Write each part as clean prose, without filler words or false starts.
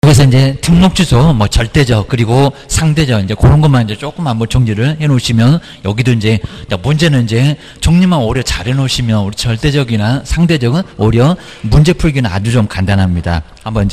그래서 이제 등록 주소, 뭐 절대적, 그리고 상대적, 이제 그런 것만 이제 조금 한번 정리를 해 놓으시면, 여기도 이제, 문제는 이제 정리만 오히려 잘 해 놓으시면, 우리 절대적이나 상대적은 오히려 문제 풀기는 아주 좀 간단합니다. 한번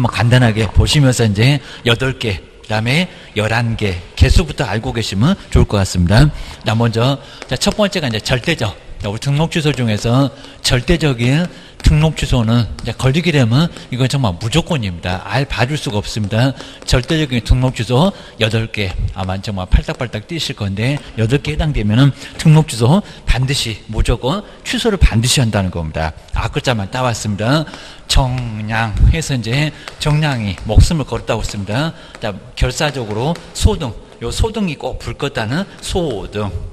간단하게 보시면서 이제 8개, 그 다음에 11개, 개수부터 알고 계시면 좋을 것 같습니다. 자, 먼저, 첫 번째가 이제 절대적. 우리 등록 주소 중에서 절대적인 등록 주소는 이제 걸리게 되면 이건 정말 무조건입니다. 알 봐줄 수가 없습니다. 절대적인 등록 주소 8개, 아마 정말 팔딱팔딱 뛰실 건데 8개 해당되면은 등록 주소 반드시 무조건 취소를 반드시 한다는 겁니다. 앞글자만 따왔습니다. 정량 해서 이제 정량이 목숨을 걸었다고 했습니다. 결사적으로 소등, 요 소등이 꼭 불 껐다는 소등.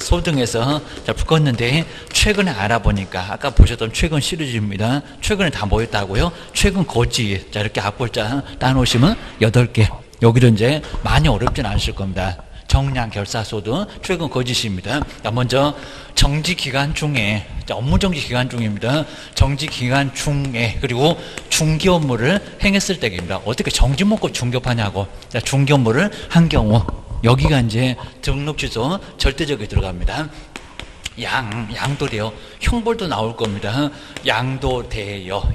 소등에서 불 껐는데 최근에 알아보니까 아까 보셨던 최근 시리즈입니다. 최근에 다 모였다고요? 최근 거지. 자, 이렇게 앞글자 따놓으시면 8개. 여기도 이제 많이 어렵진 않으실 겁니다. 정량, 결사소등, 최근 거짓입니다. 먼저 정지기간 중에, 업무정지 기간 중입니다. 정지기간 중에, 그리고 중기 업무를 행했을 때입니다. 어떻게 정지 먹고 중개하냐고. 중기 업무를 한 경우, 여기가 이제 등록 주소 절대적이 들어갑니다. 양도 돼요. 형벌도 나올 겁니다. 양도 돼요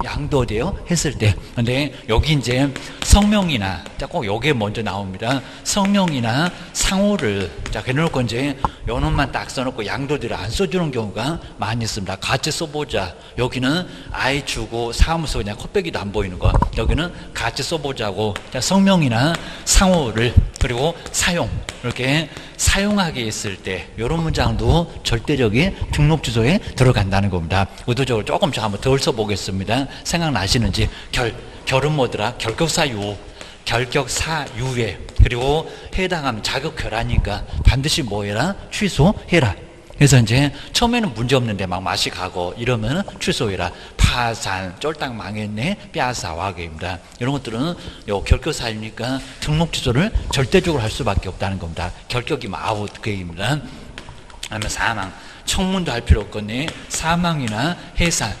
했을 때. 근데 여기 이제 성명이나, 꼭 요게 먼저 나옵니다. 성명이나 상호를, 해놓을 건 이제 요놈만 딱 써놓고 양도대로 안 써주는 경우가 많이 있습니다. 같이 써보자. 여기는 아이 주고 사무소 그냥 콧배기도 안 보이는 거. 여기는 같이 써보자고. 성명이나 상호를, 그리고 사용, 이렇게 사용하게 했을 때 이런 문장도 절대적인 등록 주소에 들어간다는 겁니다. 의도적으로 조금씩 한번 덜 써보겠습니다. 생각나시는지. 결은 뭐더라? 결격사유예. 그리고 해당하면 자격결하니까 반드시 뭐 해라? 취소해라. 그래서 이제 처음에는 문제 없는데 막 맛이 가고 이러면 취소해라. 파산, 쫄딱 망했네, 뼈아사와게입니다. 이런 것들은 요 결격사유니까 등록 취소를 절대적으로 할 수밖에 없다는 겁니다. 결격이면 아웃 그입니다. 그다음에 사망, 청문도 할 필요 없거니 사망이나 해산.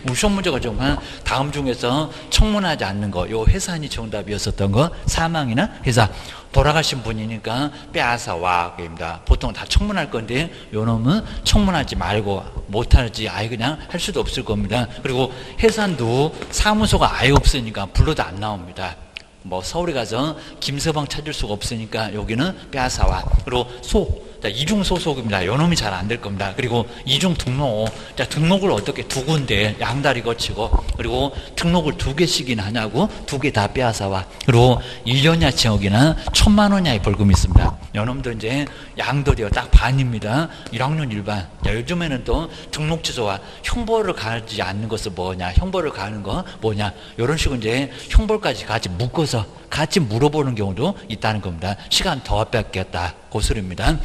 우리 시험 문제가 정말 다음 중에서 청문하지 않는 거, 요 해산이 정답이었었던 거, 사망이나 해산. 돌아가신 분이니까 빼앗아와입니다. 보통 다 청문할 건데 요 놈은 청문하지 말고 못하지 아예 그냥 할 수도 없을 겁니다. 그리고 해산도 사무소가 아예 없으니까 불러도 안 나옵니다. 뭐 서울에 가서 김서방 찾을 수가 없으니까 여기는 빼앗아와. 그리고 이중 소속입니다. 요놈이 잘 안 될 겁니다. 그리고 이중 등록. 등록을 어떻게 두 군데 양다리 거치고, 그리고 등록을 2개씩이나 하냐고, 2개 다 빼앗아와. 그리고 1년이나 징역이나 1,000만 원이나의 벌금이 있습니다. 요놈도 이제 양도되어 딱 반입니다. 1학년 일반. 요즘에는 또 등록 취소와 형벌을 가하지 않는 것은 뭐냐, 형벌을 가하는 거 뭐냐, 요런 식으로 이제 형벌까지 같이 묶어서 같이 물어보는 경우도 있다는 겁니다. 시간 더 뺏겼다. 고소리입니다.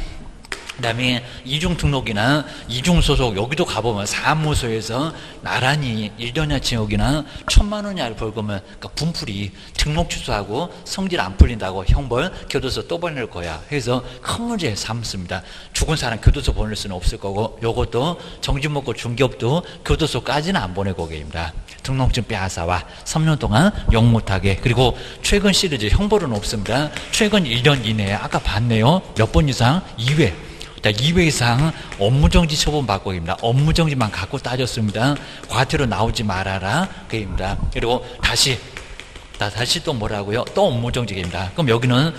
그 다음에 이중 등록이나 이중 소속, 여기도 가보면 사무소에서 나란히 1년이나 징역이나 1,000만 원이나 벌금은, 그러니까 분풀이 등록 취소하고 성질 안 풀린다고 형벌 교도소 또 보낼 거야. 그래서 큰 문제 삼습니다. 죽은 사람 교도소 보낼 수는 없을 거고, 요것도 정지 먹고 중개업도 교도소까지는 안 보내고 계입니다. 등록증 빼앗아와 3년 동안 영 못하게. 그리고 최근 시리즈 형벌은 없습니다. 최근 1년 이내에 아까 봤네요. 몇 번 이상 2회. 2회 이상 업무정지 처분 받고 입니다. 업무정지만 갖고 따졌습니다. 과태료 나오지 말아라. 그입니다. 그리고 다시 또 뭐라고요? 또 업무정지입니다. 그럼 여기는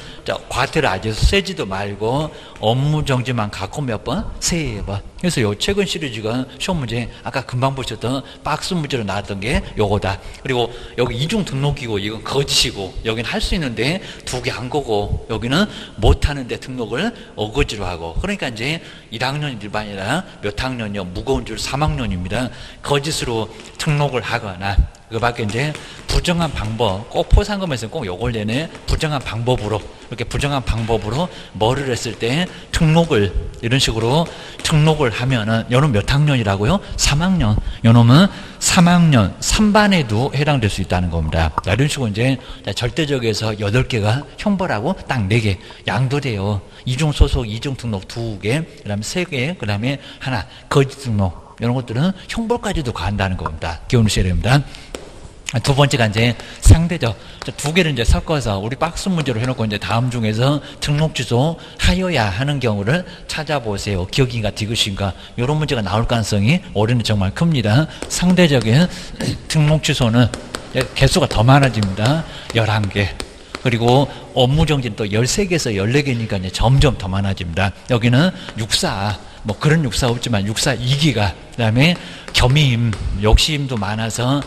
과태료 아주 세지도 말고 업무정지만 갖고 몇 번? 3번. 그래서 요 최근 시리즈가 시험 문제 아까 금방 보셨던 박스 문제로 나왔던 게 요거다. 그리고 여기 이중 등록이고 이건 거짓이고, 여기는 할 수 있는데 2개 한 거고, 여기는 못 하는데 등록을 어거지로 하고. 그러니까 이제 1학년 일반이나 몇 학년이요? 무거운 줄 3학년입니다. 거짓으로 등록을 하거나, 그 밖에 이제 부정한 방법, 꼭 포상금에서는 꼭 요걸 내네. 부정한 방법으로, 이렇게 부정한 방법으로 뭐를 했을 때 등록을, 이런 식으로 등록을 하면은, 요놈 몇 학년이라고요? 3학년. 요놈은 3학년 3반에도 해당될 수 있다는 겁니다. 이런 식으로 이제 절대적에서 8개가 형벌하고 딱 4개 양도돼요. 이중 소속, 이중 등록 2개, 그 다음에 3개, 그 다음에 하나 거짓 등록. 이런 것들은 형벌까지도 간다는 겁니다. 기억하셔야 됩니다. 두 번째가 이제 상대적. 두 개를 이제 섞어서 우리 박스 문제로 해놓고 이제 다음 중에서 등록 주소 하여야 하는 경우를 찾아보세요. 기억인가 디귿인가 이런 문제가 나올 가능성이 올해는 정말 큽니다. 상대적인 등록 주소는 개수가 더 많아집니다. 11개. 그리고 업무정지는 또 13개에서 14개니까 이제 점점 더 많아집니다. 여기는 육사, 뭐 그런 육사 없지만 육사 2기가, 그 다음에 겸임, 욕심도 많아서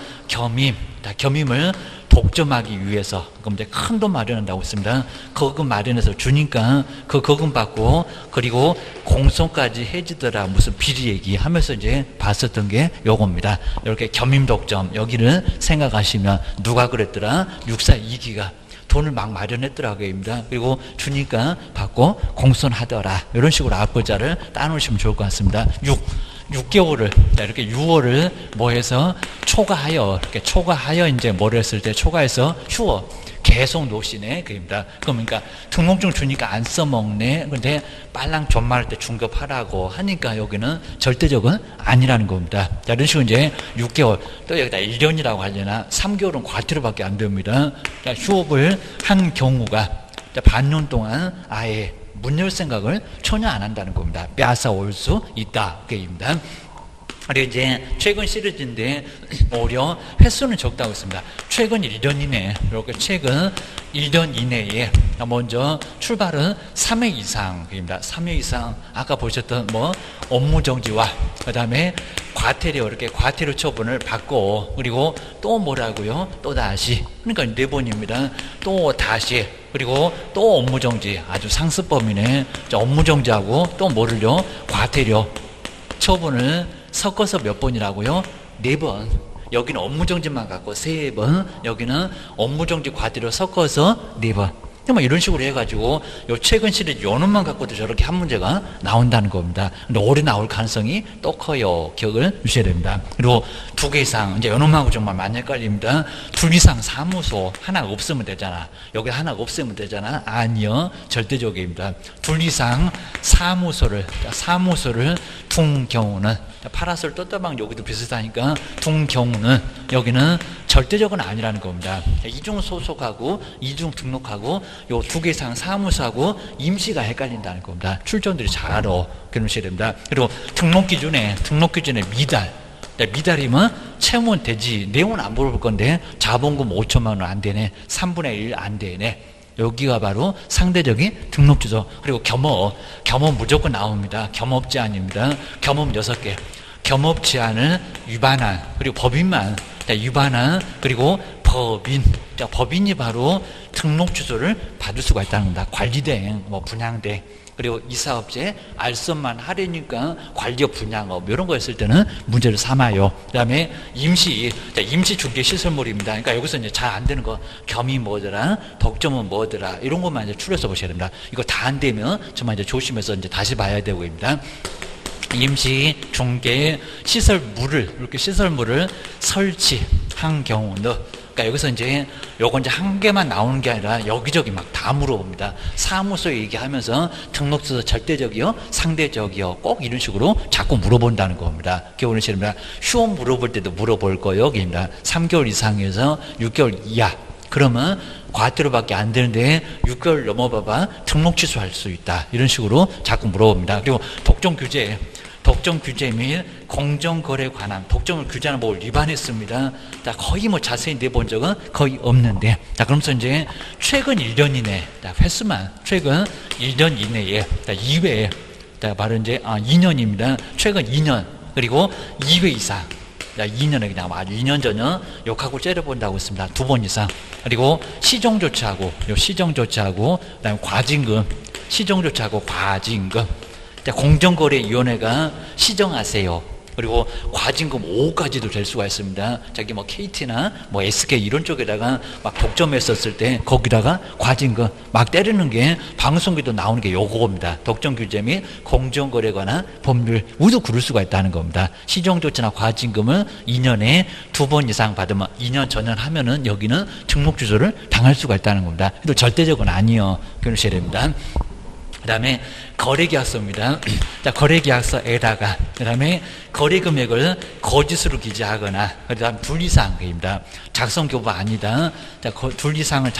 겸임을 독점하기 위해서 그럼 이제 큰 돈 마련한다고 했습니다. 거금 마련해서 주니까 그 거금 받고 그리고 공손까지 해지더라 무슨 비리 얘기하면서 이제 봤었던 게 요겁니다. 이렇게 겸임 독점 여기를 생각하시면 누가 그랬더라? 육사 2기가 돈을 막 마련했더라고요. 그리고 주니까 받고 공손하더라. 이런 식으로 앞글자를 따놓으시면 좋을 것 같습니다. 6개월을, 이렇게 6월을 뭐 해서 초과하여, 이렇게 초과하여 이제 뭐를 했을 때 초과해서 휴어. 계속 노시네. 그입니다. 그러니까 등록증 주니까 안 써먹네. 근데 빨랑 존말할 때 중급하라고 하니까 여기는 절대적은 아니라는 겁니다. 자, 이런 식으로 이제 6개월, 또 여기다 1년이라고 하려나 3개월은 과태료밖에 안 됩니다. 자, 휴업을 한 경우가 반년 동안 아예 문 열 생각을 전혀 안 한다는 겁니다. 빼앗아 올 수 있다. 그입니다. 그리고 이제 최근 시리즈인데 오히려 횟수는 적다고 했습니다. 최근 1년 이내, 이렇게 최근 1년 이내에 먼저 출발은 3회 이상입니다. 3회 이상 아까 보셨던 뭐 업무정지와 그 다음에 과태료 이렇게 과태료 처분을 받고 그리고 또 뭐라고요? 또 다시 그러니까 4번입니다. 또 다시 그리고 또 업무정지 아주 상습범이네. 업무정지하고 또 뭐를요? 과태료 처분을 섞어서 몇 번이라고요? 4번. 여기는 업무정지만 갖고 3번. 여기는 업무정지 과태료 섞어서 4번. 뭐 이런 식으로 해가지고 요 최근 시리즈 요 놈만 갖고도 저렇게 한 문제가 나온다는 겁니다. 근데 올해 나올 가능성이 또 커요. 기억을 주셔야 됩니다. 그리고 2개 이상 이제 요 놈하고 정말 많이 헷갈립니다. 2 이상 사무소 하나 없으면 되잖아. 여기 하나 없으면 되잖아. 아니요. 절대적입니다. 2 이상 사무소를 둔 경우는 파라솔 떴다방 여기도 비슷하니까 둔 경우는 여기는 절대적은 아니라는 겁니다. 이중 소속하고 이중 등록하고 요 2개 이상 사무소하고 임시가 헷갈린다는 겁니다. 출전들이 잘 알아. 그러셔야 됩니다. 그리고 등록 기준에 미달이면 채무는 되지. 내용은 안 물어볼 건데 자본금 5천만 원 안 되네. 3분의 1 안 되네. 여기가 바로 상대적인 등록 주소. 그리고 겸업 무조건 나옵니다. 겸업 제한입니다. 겸업 6개. 겸업 제한을 위반한 그리고 법인만 위반한 그리고 법인. 법인이 바로 등록 주소를 받을 수가 있다는 겁니다. 관리대행, 뭐 분양대행. 그리고 이 사업체 알선만 하려니까 관리업 분양업 이런 거 했을 때는 문제를 삼아요. 그다음에 임시 중개 시설물입니다. 그러니까 여기서 이제 잘 안 되는 거 겸이 뭐더라, 독점은 뭐더라 이런 것만 이제 추려서 보셔야 됩니다. 이거 다 안 되면 정말 이제 조심해서 이제 다시 봐야 되고입니다. 임시 중개 시설물을 이렇게 시설물을 설치한 경우는 그러니까 여기서 이제 요건 이제 한 개만 나오는 게 아니라 여기저기 막 다 물어봅니다. 사무소 얘기하면서 등록서서 절대적이요, 상대적이요, 꼭 이런 식으로 자꾸 물어본다는 겁니다. 기억을 하셔야 됩니다. 휴업 물어볼 때도 물어볼 거예요. 여기입니다. 3개월 이상에서 6개월 이하. 그러면 과태료밖에 안 되는데 6개월 넘어봐봐 등록 취소할 수 있다. 이런 식으로 자꾸 물어봅니다. 그리고 독점 규제 및 공정거래에 관한 독점을 규제하는 법을 위반했습니다. 자, 거의 뭐 자세히 내본 적은 거의 없는데, 자, 그러면서 이제 최근 1년 이내, 자, 횟수만 최근 1년 이내에, 자, 2회, 자, 바로 이제 2년입니다. 최근 2년 그리고 2회 이상. 자, 2년에 그냥 아주 2년 전에 욕하고 째려본다고 했습니다. 2번 이상. 그리고 시정조치하고, 그다음에 과징금, 시정조치하고 과징금. 공정거래위원회가 시정하세요. 그리고 과징금 5까지도 될 수가 있습니다. 자기 뭐 KT나 뭐 SK 이런 쪽에다가 막 독점했었을 때 거기다가 과징금 막 때리는 게 방송국에도 나오는 게 요거입니다. 독점 규제 및 공정거래에 관한 법률 모두 그럴 수가 있다는 겁니다. 시정조치나 과징금을 2년에 2번 이상 받으면 2년 전환하면은 여기는 등록 취소를 당할 수가 있다는 겁니다. 또 절대적은 아니요. 그러셔야 됩니다. 그 다음에 거래계약서입니다. 자, 거래계약서에다가 그 다음에 거래금액을 거짓으로 기재하거나 그 다음 둘 이상입니다. 작성교부 아니다. 자, 둘 이상을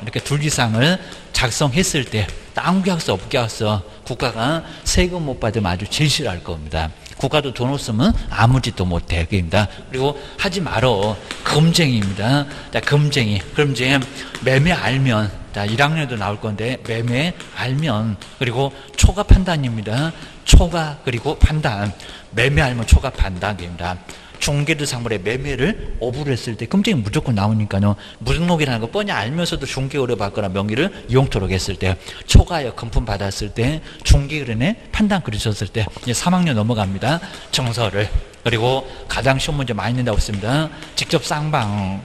이렇게 둘 이상을 작성했을 때 땅계약서, 업계약서 국가가 세금 못 받으면 아주 제일 싫어할 겁니다. 국가도 돈 없으면 아무 짓도 못해. 그입니다. 그리고 하지 말어. 금쟁이입니다. 자, 금쟁이. 그럼 이제 매매 알면, 자, 1학년도 나올 건데, 매매 알면, 그리고 초과 판단입니다. 초과, 그리고 판단. 매매 알면 초과 판단입니다. 중개도 상물의 매매를 오부를 했을 때 금쟁이 무조건 나오니까요. 무등록이라는 거 뻔히 알면서도 중개 의뢰 받거나 명의를 이용토록 했을 때, 초과하여 금품 받았을 때, 중개 의뢰인의 판단 그르셨을 때 이제 3학년 넘어갑니다. 정서를. 그리고 가장 쉬운 문제 많이 낸다고 했습니다. 직접 쌍방,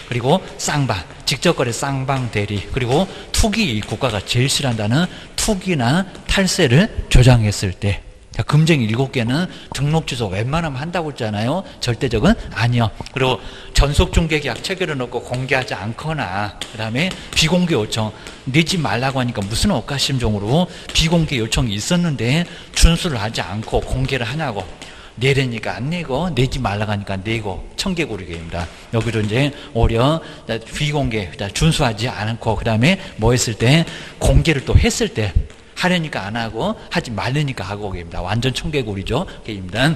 그리고 쌍방, 직접 거래 쌍방 대리, 그리고 투기, 국가가 제일 싫어한다는 투기나 탈세를 조장했을 때. 자, 금쟁이 7개는 등록 취소 웬만하면 한다고 했잖아요. 절대적은 아니요. 그리고 전속중개계약 체결해 놓고 공개하지 않거나 그 다음에 비공개 요청 내지 말라고 하니까 무슨 억가심종으로 비공개 요청이 있었는데 준수를 하지 않고 공개를 하냐고. 내려니까 안 내고 내지 말라고 하니까 내고 청개구리개입니다. 여기도 이제 오히려 비공개 준수하지 않고 그 다음에 뭐 했을 때 공개를 또 했을 때 하려니까 안 하고 하지 말려니까 하고 입니다. 완전 청개구리죠. 입니다.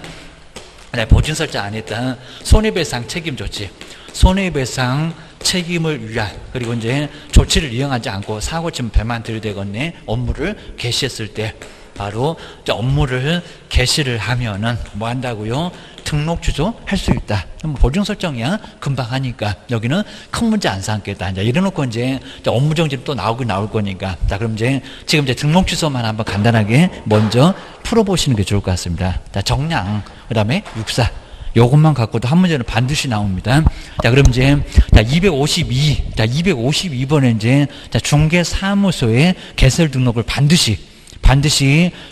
보증 설정 안 했다. 손해배상 책임 조치. 손해배상 책임을 위한 그리고 이제 조치를 이행하지 않고 사고 치면 배만 들이대건네 업무를 개시했을 때 바로 업무를 개시를 하면은 뭐 한다고요? 등록 취소할 수 있다. 보증 설정이야 금방 하니까 여기는 큰 문제 안 삼겠다. 이제 이래놓고 이제 업무 정지는 또 나올 거니까. 자, 그럼 이제 지금 이제 등록 취소만 한번 간단하게 먼저 풀어보시는 게 좋을 것 같습니다. 자, 정량, 그 다음에 육사. 요것만 갖고도 한 문제는 반드시 나옵니다. 자, 그럼 이제, 252번에 이제, 중개사무소의 개설 등록을 반드시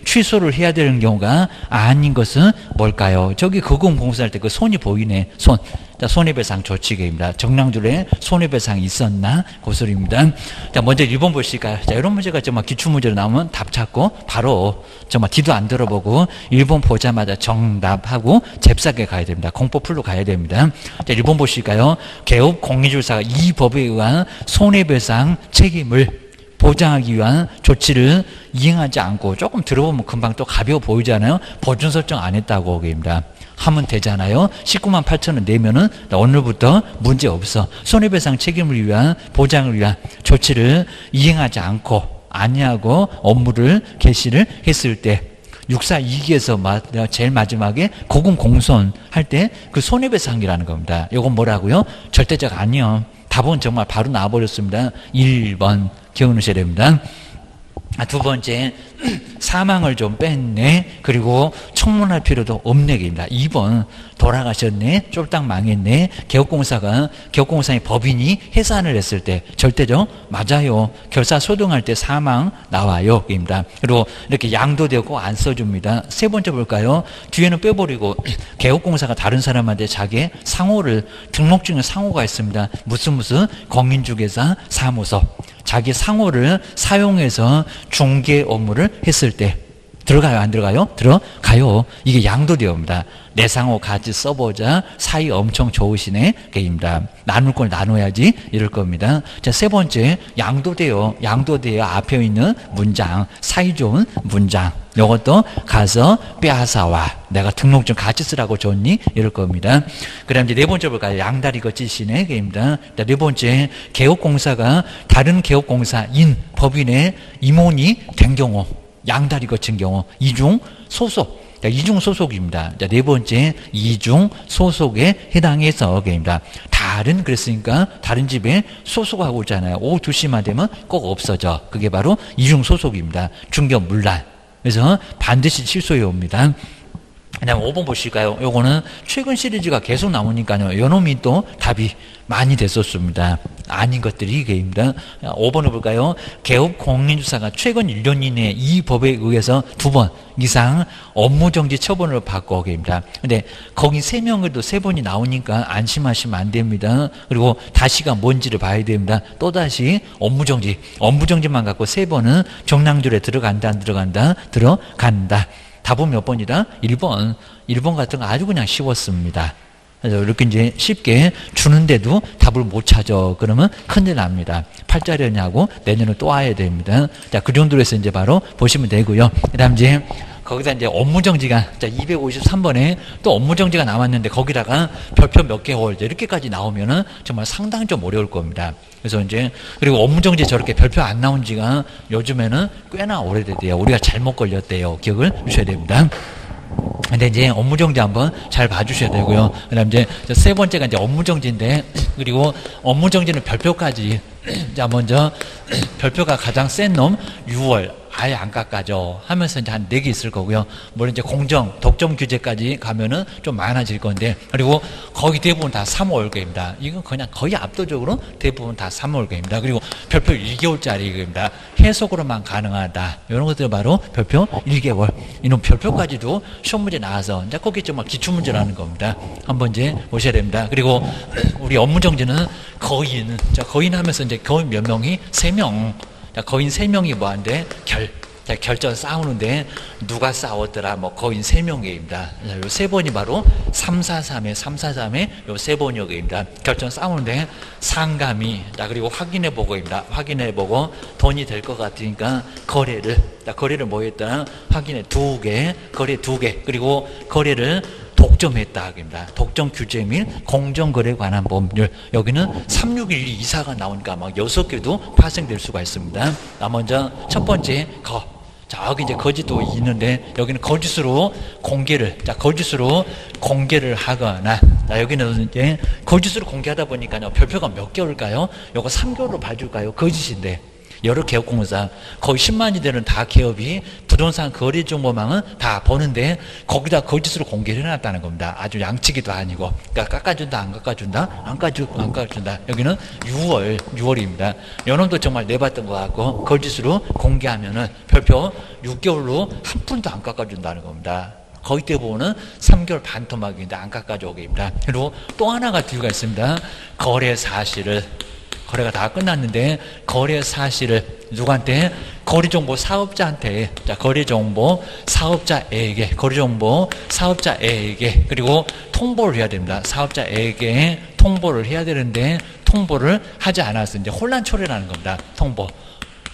취소를 해야 되는 경우가 아닌 것은 뭘까요? 저기 거금공사할 때 그 손이 보이네. 손. 자, 손해배상 조치계입니다. 정량줄에 손해배상이 있었나? 그 소리입니다. 자, 먼저 1번 보실까요? 자, 이런 문제가 정말 기출문제로 나오면 답 찾고 바로 정말 뒤도 안 들어보고 1번 보자마자 정답하고 잽싸게 가야 됩니다. 공포풀로 가야 됩니다. 자, 1번 보실까요? 개업 공인중개사가 이 법에 의한 손해배상 책임을 보장하기 위한 조치를 이행하지 않고 조금 들어보면 금방 또 가벼워 보이잖아요. 보증 설정 안 했다고 얘기입니다. 하면 되잖아요. 19만 8천 원 내면은 오늘부터 문제 없어. 손해배상 책임을 위한 보장을 위한 조치를 이행하지 않고 아니하고 업무를 개시를 했을 때 642기에서 제일 마지막에 고금공손 할 때 그 손해배상이라는 겁니다. 이건 뭐라고요? 절대적 아니요. 답은 정말 바로 나와버렸습니다. 1번 기억하셔야 됩니다. 두 번째, 사망을 좀 뺐네. 그리고 청문할 필요도 없네. 입니다. 2번, 돌아가셨네. 쫄딱 망했네. 개업공사의 법인이 해산을 했을 때, 절대죠? 맞아요. 결사 소등할 때 사망 나와요. 입니다. 그리고 이렇게 양도되고 안 써줍니다. 세 번째 볼까요? 뒤에는 빼버리고, 개업공사가 다른 사람한테 자기의 상호를, 등록증에 상호가 있습니다. 무슨 공인중개사 사무소. 자기 상호를 사용해서 중개 업무를 했을 때 들어가요? 안 들어가요? 들어가요. 이게 양도대여입니다. 내 상호 같이 써보자. 사이 엄청 좋으시네. 게입니다. 나눌 걸 나눠야지. 이럴 겁니다. 자, 세 번째, 양도대여. 양도대여 앞에 있는 문장. 사이 좋은 문장. 요것도 가서 빼앗아와. 내가 등록증 같이 쓰라고 줬니? 이럴 겁니다. 그 다음 이제 네 번째 볼까요? 양다리 거치시네. 게입니다. 네 번째, 개업공사가 다른 개업공사인 법인의 임원이 된 경우. 양다리 거친 경우 이중 소속. 이중 소속입니다. 네 번째 이중 소속에 해당해서 게입니다. 그랬으니까 다른 집에 소속하고 있잖아요. 오후 2시만 되면 꼭 없어져. 그게 바로 이중 소속입니다. 중개업 문란. 그래서 반드시 취소해 옵니다. 그다음 5번 보실까요? 요거는 최근 시리즈가 계속 나오니까요. 요놈이 또 답이 많이 됐었습니다. 아닌 것들이 이게입니다. 5번을 볼까요? 개업 공인주사가 최근 1년 이내에 이 법에 의해서 2번 이상 업무정지 처분을 받고 오게입니다. 근데 거기 3명에도 3번이 나오니까 안심하시면 안 됩니다. 그리고 다시가 뭔지를 봐야 됩니다. 또다시 업무정지만 갖고 3번은 정량줄에 들어간다, 안 들어간다, 들어간다. 답은 몇 번이다? 1번 같은 거 아주 그냥 쉬웠습니다. 그래서 이렇게 이제 쉽게 주는데도 답을 못 찾아. 그러면 큰일 납니다. 8자리냐고 내년에 또 와야 됩니다. 자, 그 정도로 해서 이제 바로 보시면 되고요. 그 다음 이제 거기다 이제 업무정지가, 자, 253번에 또 업무정지가 남았는데 거기다가 별표 몇 개월, 이렇게까지 나오면은 정말 상당히 좀 어려울 겁니다. 그래서 이제, 그리고 업무정지 저렇게 별표 안 나온 지가 요즘에는 꽤나 오래됐대요. 우리가 잘못 걸렸대요. 기억을 주셔야 됩니다. 근데 이제 업무정지 한번 잘 봐주셔야 되고요. 그 다음 이제 세 번째가 이제 업무정지인데, 그리고 업무정지는 별표까지. 자, 먼저 별표가 가장 센 놈 6월 아예 안 깎아줘 하면서 이제 한 4개 있을 거고요. 물론 이제 독점 규제까지 가면은 좀 많아질 건데, 그리고 거의 대부분 다 3월계입니다. 이건 그냥 거의 압도적으로 대부분 다 3월계입니다. 그리고 별표 1개월짜리입니다. 해석으로만 가능하다. 이런 것들 바로 별표 1개월. 이놈 별표까지도 시험 문제 나와서 이제 거기 정말 기출문제라는 겁니다. 한번 이제 보셔야 됩니다. 그리고 우리 업무정지는 거인. 자, 거인 하면서 이제 거인 몇 명이? 3명. 자, 거인 3명이 뭐한데? 결전 싸우는데 누가 싸웠더라? 뭐 거인 3명입니다. 요 3번이 바로 343에 요 3번역입니다. 결전 싸우는데 상감이, 자, 그리고 확인해 보고입니다. 확인해 보고 돈이 될 것 같으니까 거래를 뭐 했다? 확인해 2개, 거래 2개, 그리고 거래를 독점했다 입니다. 독점 규제 및 공정거래에 관한 법률. 여기는 3612 이사가 나오니까 막 6개도 발생될 수가 있습니다. 먼저 첫 번째 자, 여기 이제 거짓도 있는데 여기는 거짓으로 공개를 하거나, 자, 여기는 이제 거짓으로 공개하다 보니까요, 별표가 몇 개월일까요? 요거 3개월로 봐줄까요? 거짓인데. 여러 개업공사 거의 10만이 되는 다 기업이 부동산 거래정보망은 다 보는데 거기다 거짓으로 공개를 해놨다는 겁니다. 아주 양치기도 아니고. 그러니까 깎아준다, 안 깎아준다? 안 깎아준다. 여기는 6월입니다. 요놈도 정말 내봤던 것 같고, 거짓으로 공개하면은 별표 6개월로 한 푼도 안 깎아준다는 겁니다. 거의 대부분은 3개월 반토막인데 안 깎아줘 오게입니다. 그리고 또 하나가 뒤가 있습니다. 거래 사실을, 거래가 다 끝났는데 거래 사실을 누구한테? 거래정보 사업자한테. 자, 거래정보 사업자에게 그리고 통보를 해야 됩니다. 사업자에게 통보를 해야 되는데 통보를 하지 않았을 때 혼란 초래라는 겁니다. 통보.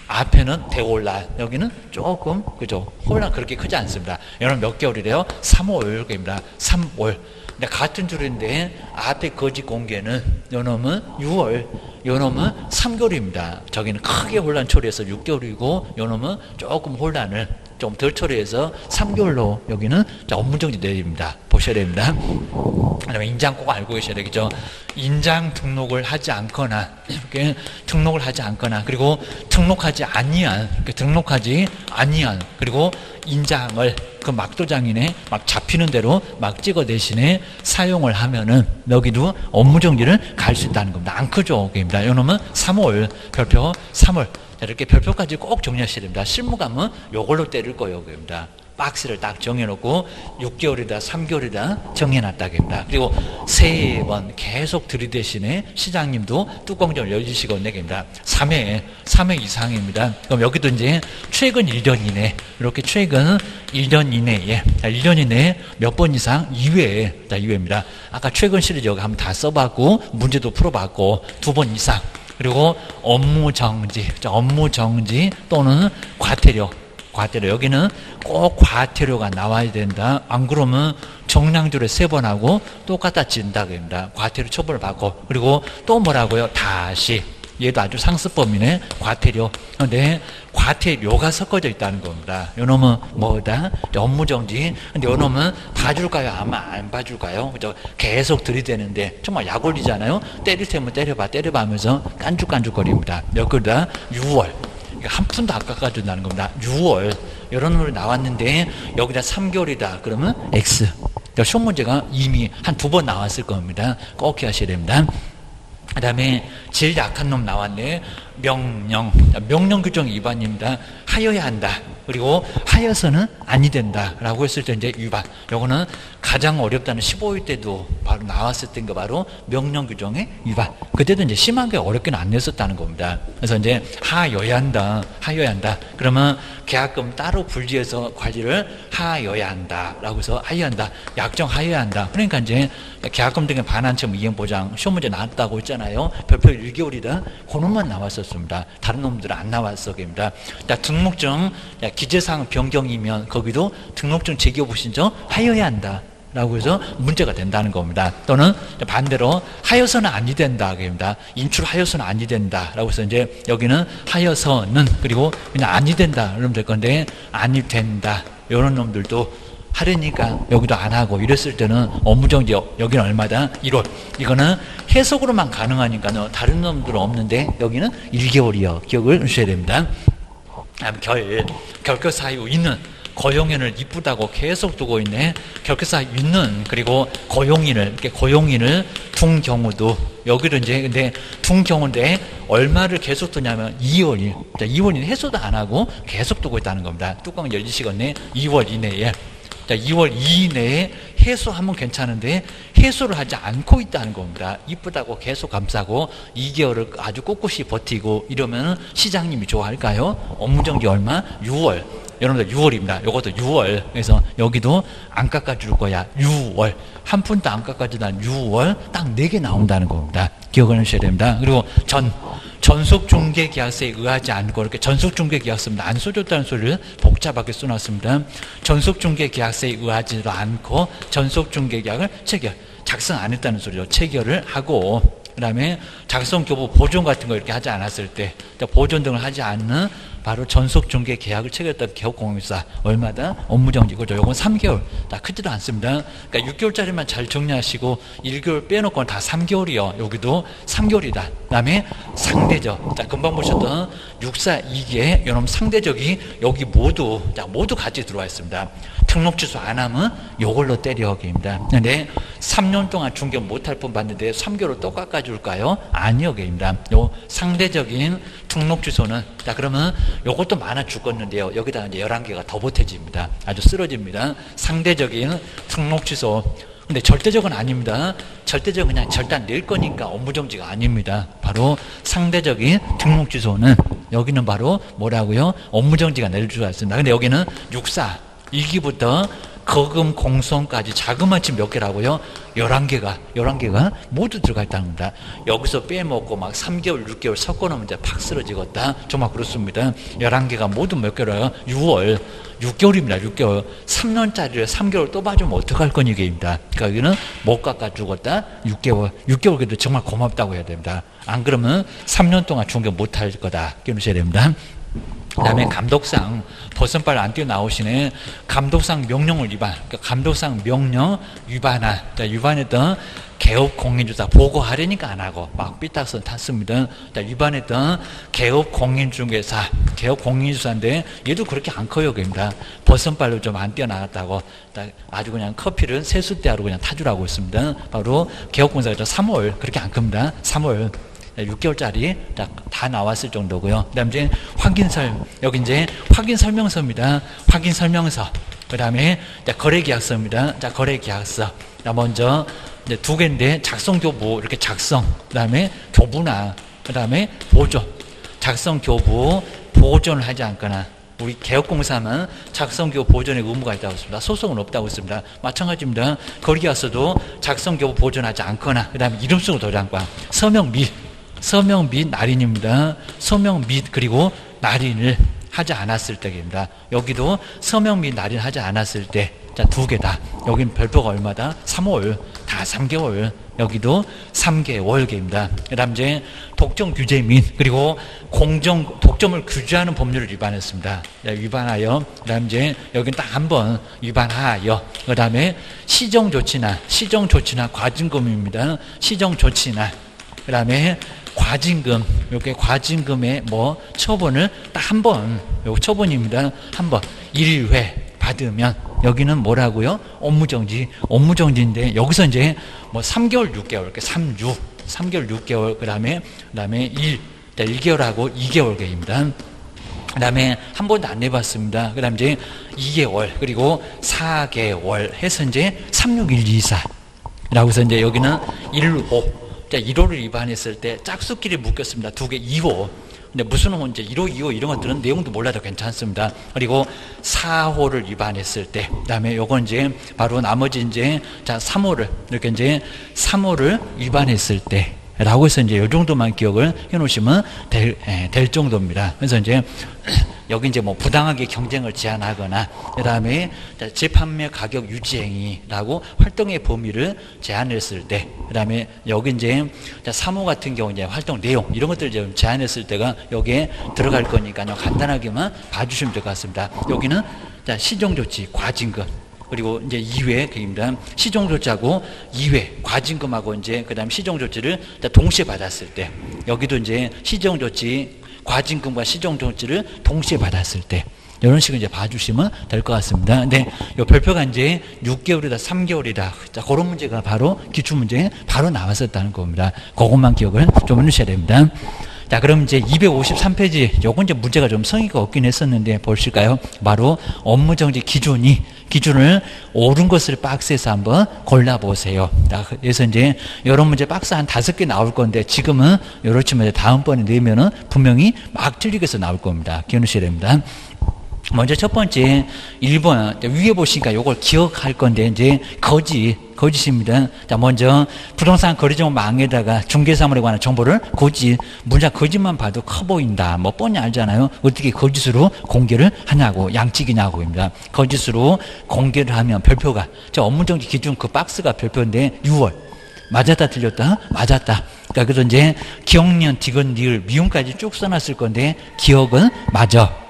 앞에는 대혼란, 여기는 조금, 그죠? 혼란 그렇게 크지 않습니다. 여러분 몇 개월이래요? 3월입니다. 3월. 근데 같은 줄인데 앞에 거짓 공개는 요놈은 6월, 요놈은 3개월입니다. 저기는 크게 혼란 처리해서 6개월이고 요놈은 조금 혼란을 좀 덜 처리해서 3개월로 여기는 업무정지 내립니다. 보셔야 됩니다. 그다음에 인장 꼭 알고 계셔야 되겠죠. 인장 등록을 하지 않거나, 이렇게 등록을 하지 않거나, 그리고 등록하지 아니한, 그리고 인장을 그 막도장이네 막 잡히는 대로 막 찍어 대신에 사용을 하면은 여기도 업무정지를 갈 수 있다는 겁니다. 안 크죠? 입니다. 요놈은 3월, 별표 3월. 이렇게 별표까지 꼭 정리하셔야 됩니다. 실무감은 요걸로 때릴 거예요. 입니다. 박스를 딱 정해놓고 6개월이다 3개월이다 정해놨다입니다. 그리고 3번 계속 들이대시네 시장님도 뚜껑 좀 열주시거든요. 3회 이상입니다. 그럼 여기도 이제 최근 1년 이내, 이렇게 최근 1년 이내에, 1년 이내에 몇 번 이상 2회, 2회입니다. 아까 최근 시리즈 여기 한번 다 써봤고 문제도 풀어봤고 2번 이상. 그리고 업무정지 또는 과태료, 여기는 꼭 과태료가 나와야 된다. 안 그러면 정량줄에 3번 하고 똑같아진다. 그럽니다. 과태료 처벌을 받고. 그리고 또 뭐라고요? 다시. 얘도 아주 상습범이네. 과태료. 근데 과태료가 섞어져 있다는 겁니다. 요놈은 뭐다? 업무정지. 근데 요놈은 봐줄까요? 아마 안 봐줄까요? 그죠? 계속 들이대는데 정말 약 올리잖아요. 때릴 테면 때려봐 하면서 깐죽깐죽거립니다. 여기다 6월. 한 푼도 안 깎아준다는 겁니다. 6월. 이런 놈이 나왔는데 여기다 3개월이다. 그러면 X. 시험 문제가 이미 한 2번 나왔을 겁니다. 꼭 기억하셔야 됩니다. 그 다음에 제일 약한 놈 나왔네. 명령. 명령 규정 위반입니다. 하여야 한다. 그리고 하여서는 아니 된다. 라고 했을 때 이제 위반. 요거는 가장 어렵다는 15일 때도 바로 나왔을 때인 거 바로 명령 규정의 위반. 그때도 이제 심하게 어렵게는 안 냈었다는 겁니다. 그래서 이제 하여야 한다. 하여야 한다. 그러면 계약금 따로 분리해서 관리를 하여야 한다. 라고 해서 하여야 한다. 약정 하여야 한다. 그러니까 이제 계약금 등의 반환점 이행보장 시험 문제 나왔다고 했잖아요. 별표 1개월이다. 그놈만 나왔었습니다. 다른 놈들은 안 나왔었습니다. 등록증 기재사항 변경이면 거기도 등록증 재기업 신청 하여야 한다. 라고 해서 문제가 된다는 겁니다. 또는 반대로 하여서는 아니 된다. 그럽니다. 인출하여서는 아니 된다. 라고 해서 이제 여기는 하여서는 그리고 그냥 아니 된다. 그러면 될 건데 아니 된다. 이런 놈들도 하려니까 여기도 안 하고 이랬을 때는 업무정지 여기는 얼마다? 1월. 이거는 해석으로만 가능하니까 다른 놈들은 없는데 여기는 1개월이요. 기억을 하셔야 됩니다. 결격사 이후 있는 고용인을 이쁘다고 계속 두고 있네. 결격사 있는 그리고 고용인을 이렇게 고용인을 둔 경우도 여기도 이제 근데 둔 경우인데 얼마를 계속 두냐면 2월 2월 해소도 안 하고 계속 두고 있다는 겁니다. 뚜껑 열리시겠네. 2월 이내에. 자, 2월 이내에 해소하면 괜찮은데 해소를 하지 않고 있다는 겁니다. 이쁘다고 계속 감싸고 2개월을 아주 꿋꿋이 버티고 이러면 시장님이 좋아할까요? 업무정지 얼마? 6월. 여러분들 6월입니다. 이것도 6월. 그래서 여기도 안 깎아줄 거야. 6월. 한 푼도 안 깎아주다 6월. 딱 4개 나온다는 겁니다. 기억을 하셔야 됩니다. 그리고 전속중개계약서에 의하지 않고 이렇게 전속중개계약서입니다. 안 써줬다는 소리를 복잡하게 써놨습니다. 전속중개계약서에 의하지도 않고 전속중개계약을 작성 안 했다는 소리죠. 체결을 하고 그 다음에 작성교부 보존 같은 거 이렇게 하지 않았을 때 보존 등을 하지 않는 바로 전속중개 계약을 체결했던 개업공인사 얼마다? 업무정지. 그죠? 요건 3개월. 다 크지도 않습니다. 그러니까 6개월짜리만 잘 정리하시고 1개월 빼놓고는 다 3개월이요. 여기도 3개월이다. 그 다음에 상대적. 자, 금방 보셨던 642개 요놈 상대적이 여기 모두 같이 들어와 있습니다. 등록 취소 안 하면 요걸로 때려기입니다. 근데 3년 동안 중개 못할 분 봤는데 3개월을 또 깎아줄까요? 아니요, 게입니다. 요 상대적인 등록 취소는 자 그러면 요것도 많아 죽겠는데요. 여기다 이제 11개가 더 보태집니다. 아주 쓰러집니다. 상대적인 등록 취소. 근데 절대적은 아닙니다. 절대적은 그냥 절대 안 낼 거니까 업무정지가 아닙니다. 바로 상대적인 등록 취소는 여기는 바로 뭐라고요? 업무정지가 내릴 줄 알았습니다. 근데 여기는 64 1기부터 거금 공손까지 자그마치 몇 개라고요? 11개가 모두 들어가 있다는 겁니다. 여기서 빼먹고 막 3개월, 6개월 섞어놓으면 이제 팍 쓰러지겠다. 정말 그렇습니다. 11개가 모두 몇 개로요? 6월. 6개월입니다. 6개월. 3년짜리를 3개월 또 봐주면 어떡할 거니, 이게입니다. 그러니까 여기는 못 깎아 죽었다. 6개월. 6개월 그래도 정말 고맙다고 해야 됩니다. 안 그러면 3년 동안 중개 못 할 거다. 깨우셔야 됩니다. 그 다음에 감독상 버선발 안 뛰어나오시네. 감독상 명령을 위반. 그러니까 감독상 명령 위반한. 자, 위반했던 개업 공인주사 보고하려니까 안 하고 막 삐딱선 탔습니다. 자, 위반했던 개업 공인중개사 개업 공인주사인데 얘도 그렇게 안 커요. 그입니다. 버선발로 좀 안 뛰어나갔다고 아주 그냥 커피를 세숫대하로 그냥 타주라고 했습니다. 바로 개업공사가 3월 그렇게 안 큽니다. 3월 6개월짜리 다 나왔을 정도고요. 그 다음에 이제 여기 이제 확인설명서입니다. 확인설명서. 그 다음에 거래계약서입니다. 자, 거래계약서. 자, 먼저 이제 2개인데 작성교부 이렇게 작성. 그 다음에 교부나 그 다음에 보존. 작성교부 보존을 하지 않거나 우리 개업공사는 작성교부 보존의 의무가 있다고 했습니다. 소송은 없다고 했습니다. 마찬가지입니다. 거래계약서도 작성교부 보존하지 않거나 그 다음에 이름 쓰고 도장과 서명 및 날인입니다. 서명 및 그리고 날인을 하지 않았을 때입니다. 여기도 서명 및 날인 하지 않았을 때 자, 2개다. 여기는 별표가 얼마다? 3월. 다 3개월. 여기도 3개월계입니다. 그 다음 이제 독점 규제 및 그리고 독점을 규제하는 법률을 위반했습니다. 위반하여. 그 다음 이제 여기는 딱 한 번 위반하여. 그 다음에 시정조치나 과징금입니다. 시정조치나. 그 다음에 과징금, 이렇게 과징금의 처분을 딱 한 번, 요 처분입니다. 한 번, 1회 받으면, 여기는 뭐라고요? 업무정지인데, 여기서 이제 3개월, 6개월, 이렇게 3, 6, 3개월, 6개월, 그 다음에 1개월하고 2개월 계획입니다. 그 다음에 한 번도 안 내봤습니다. 그 다음에 이제 2개월, 그리고 4개월 해서 이제 36124. 라고 해서 이제 여기는 1호. 1호를 위반했을 때 짝수끼리 묶였습니다. 두 개 2호. 근데 무슨 호 이제 1호, 2호 이런 것들은 내용도 몰라도 괜찮습니다. 그리고 4호를 위반했을 때, 그 다음에 요건 이제 바로 나머지 이제 자 3호를 이렇게 이제 3호를 위반했을 때. 라고 해서 이제 요 정도만 기억을 해 놓으시면 될 정도입니다. 그래서 이제 여기 이제 뭐 부당하게 경쟁을 제한하거나 그 다음에 재판매 가격 유지행위라고 활동의 범위를 제한했을 때, 그 다음에 여기 이제 3호 같은 경우 이제 활동 내용 이런 것들을 좀 제한했을 때가 여기에 들어갈 거니까요. 간단하게만 봐주시면 될 것 같습니다. 여기는 시정조치, 과징금. 그리고 이제 2회 계획입니다. 시정조치하고 2회 과징금하고 이제 그다음 시정조치를 동시에 받았을 때, 여기도 이제 시정조치 과징금과 시정조치를 동시에 받았을 때 이런 식으로 이제 봐주시면 될 것 같습니다. 근데 이 별표가 이제 6개월이다, 3개월이다. 자, 그런 문제가 바로 기출 문제에 바로 나왔었다는 겁니다. 그것만 기억을 좀 해주셔야 됩니다. 자, 그럼 이제 253페이지, 요건 이제 문제가 좀 성의가 없긴 했었는데 보실까요? 바로 업무정지 기준을 옳은 것을 박스에서 한번 골라보세요. 자, 그래서 이제 이런 문제 박스 한 5개 나올 건데 지금은 이렇지만 다음번에 내면은 분명히 막 틀리게 해서 나올 겁니다. 기억하셔야 됩니다. 먼저 첫 번째 1번 위에 보시니까 이걸 기억할 건데 이제 거짓입니다. 자, 먼저 부동산 거래정 망에다가 중개사물에 관한 정보를 문자 거짓만 봐도 커 보인다. 뭐 뻔히 알잖아요. 어떻게 거짓으로 공개를 하냐고, 양측이냐고입니다. 거짓으로 공개를 하면 별표가 업무정지 기준 그 박스가 별표인데 6월 맞았다 틀렸다 맞았다. 그러니까 그래서 이제 기억년 디귿 니을 미음까지 쭉 써놨을 건데 기억은 맞아.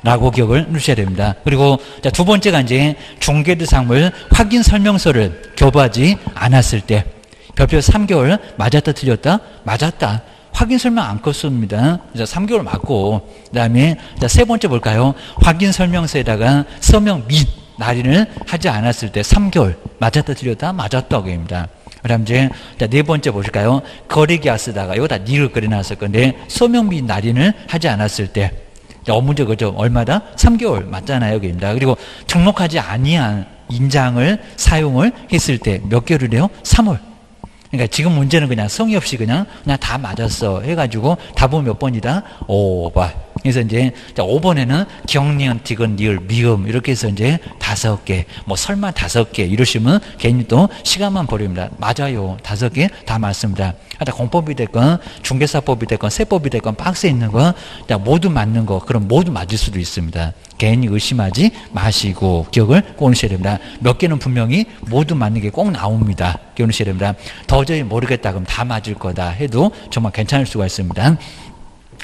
라고 기억을 해주셔야 됩니다. 그리고 두 번째가 이제 중개대상물 확인 설명서를 교부하지 않았을 때 별표 3개월 맞았다 틀렸다 맞았다. 확인 설명 안 껐습니다. 3개월 맞고, 그 다음에 세 번째 볼까요? 확인 설명서에다가 서명 및 날인을 하지 않았을 때 3개월 맞았다 틀렸다 맞았다고 합니다. 그 다음 이제 네 번째 보실까요? 거래계약 쓰다가 이거 다 니를 그려놨을 건데 서명 및 날인을 하지 않았을 때 업무적 그죠? 얼마다? 3개월 맞잖아요. 여기입니다. 그리고 등록하지 아니한 인장을 사용을 했을 때 몇 개월이래요? 3월. 그러니까 지금 문제는 그냥 성의 없이 그냥 다 맞았어 해가지고 답은 몇 번이다? 5번. 그래서 이제 5번에는 경리언, 디귿, 니을, 미음 이렇게 해서 이제 5개, 뭐 설마 5개 이러시면 괜히 또 시간만 버립니다. 맞아요. 5개 다 맞습니다. 하여튼 공법이 됐건 중개사법이 됐건 세법이 됐건 박스에 있는 거 모두 맞는 거, 그럼 모두 맞을 수도 있습니다. 괜히 의심하지 마시고 기억을 꼭 하셔야 됩니다. 몇 개는 분명히 모두 맞는 게 꼭 나옵니다. 기억하셔야 됩니다. 도저히 모르겠다 그럼 다 맞을 거다 해도 정말 괜찮을 수가 있습니다.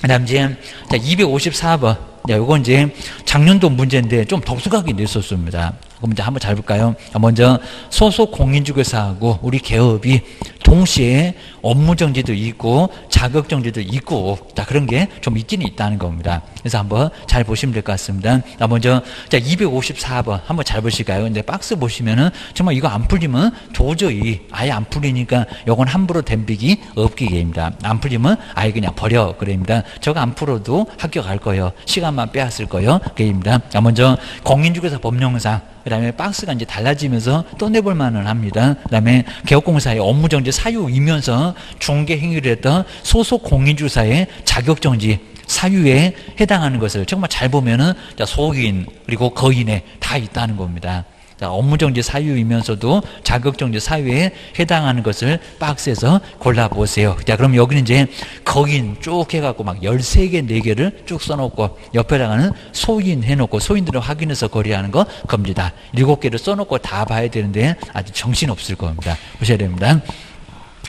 그 다음 이제 254번. 요건 이제 작년도 문제인데 좀 독특하게 냈었습니다. 그럼 이제 한번 잘 볼까요? 먼저 소속 공인중개사하고 우리 개업이 동시에 업무정지도 있고 자격정지도 있고 그런 게 좀 있기는 있다는 겁니다. 그래서 한번 잘 보시면 될 것 같습니다. 먼저 254번 한번 잘 보실까요? 근데 박스 보시면은 정말 이거 안 풀리면 도저히 아예 안 풀리니까 요건 함부로 덤비기 없기입니다. 안 풀리면 아예 그냥 버려 그럽니다. 저거 안 풀어도 합격할 거예요. 시간만 빼앗을 거예요. 그입니다. 먼저 공인중개사 법령상, 그 다음에 박스가 이제 달라지면서 또 내볼 만은 합니다. 그 다음에 개업공사의 업무정지 사유이면서 중개행위를 했던 소속 공인중개사의 자격정지 사유에 해당하는 것을 정말 잘 보면은 소인 그리고 거인에 다 있다는 겁니다. 업무정지 사유이면서도 자격정지 사유에 해당하는 것을 박스에서 골라보세요. 자, 그럼 여기는 이제 거인 쭉 해갖고 막 13개, 4개를 쭉 써놓고 옆에다가는 소인 해놓고 소인들을 확인해서 거래하는 거 겁니다. 7개를 써놓고 다 봐야 되는데 아주 정신없을 겁니다. 보셔야 됩니다.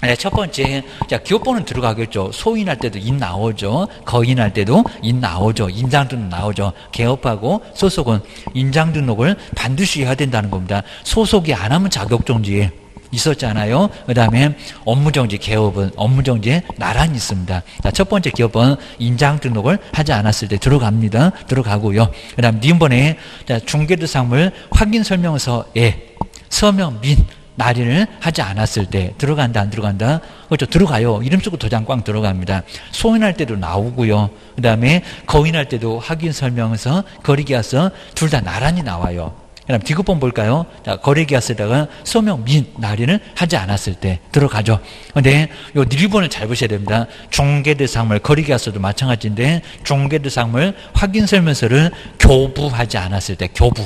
네, 첫 번째, 기업번호는 들어가겠죠. 소인할 때도 인 나오죠. 거인할 때도 인 나오죠. 인장등록 나오죠. 개업하고 소속은 인장등록을 반드시 해야 된다는 겁니다. 소속이 안 하면 자격정지 있었잖아요. 그 다음에 업무정지 개업은 업무정지에 나란히 있습니다. 자, 첫 번째 기업은 인장등록을 하지 않았을 때 들어갑니다. 들어가고요. 그 다음 니은번에 중개대상물 확인설명서에 서명 및 날인을 하지 않았을 때 들어간다 안 들어간다? 그렇죠. 들어가요. 이름 쓰고 도장 꽝 들어갑니다. 소인할 때도 나오고요. 그 다음에 거인할 때도 확인 설명서 거리기하서 둘 다 나란히 나와요. 그 다음 디귿번 볼까요? 자, 거리기하서다가 소명 민 날인을 하지 않았을 때 들어가죠. 근데 요 1번을 잘 보셔야 됩니다. 중개대상물 거리기하서도 마찬가지인데 중개대상물 확인 설명서를 교부하지 않았을 때 교부.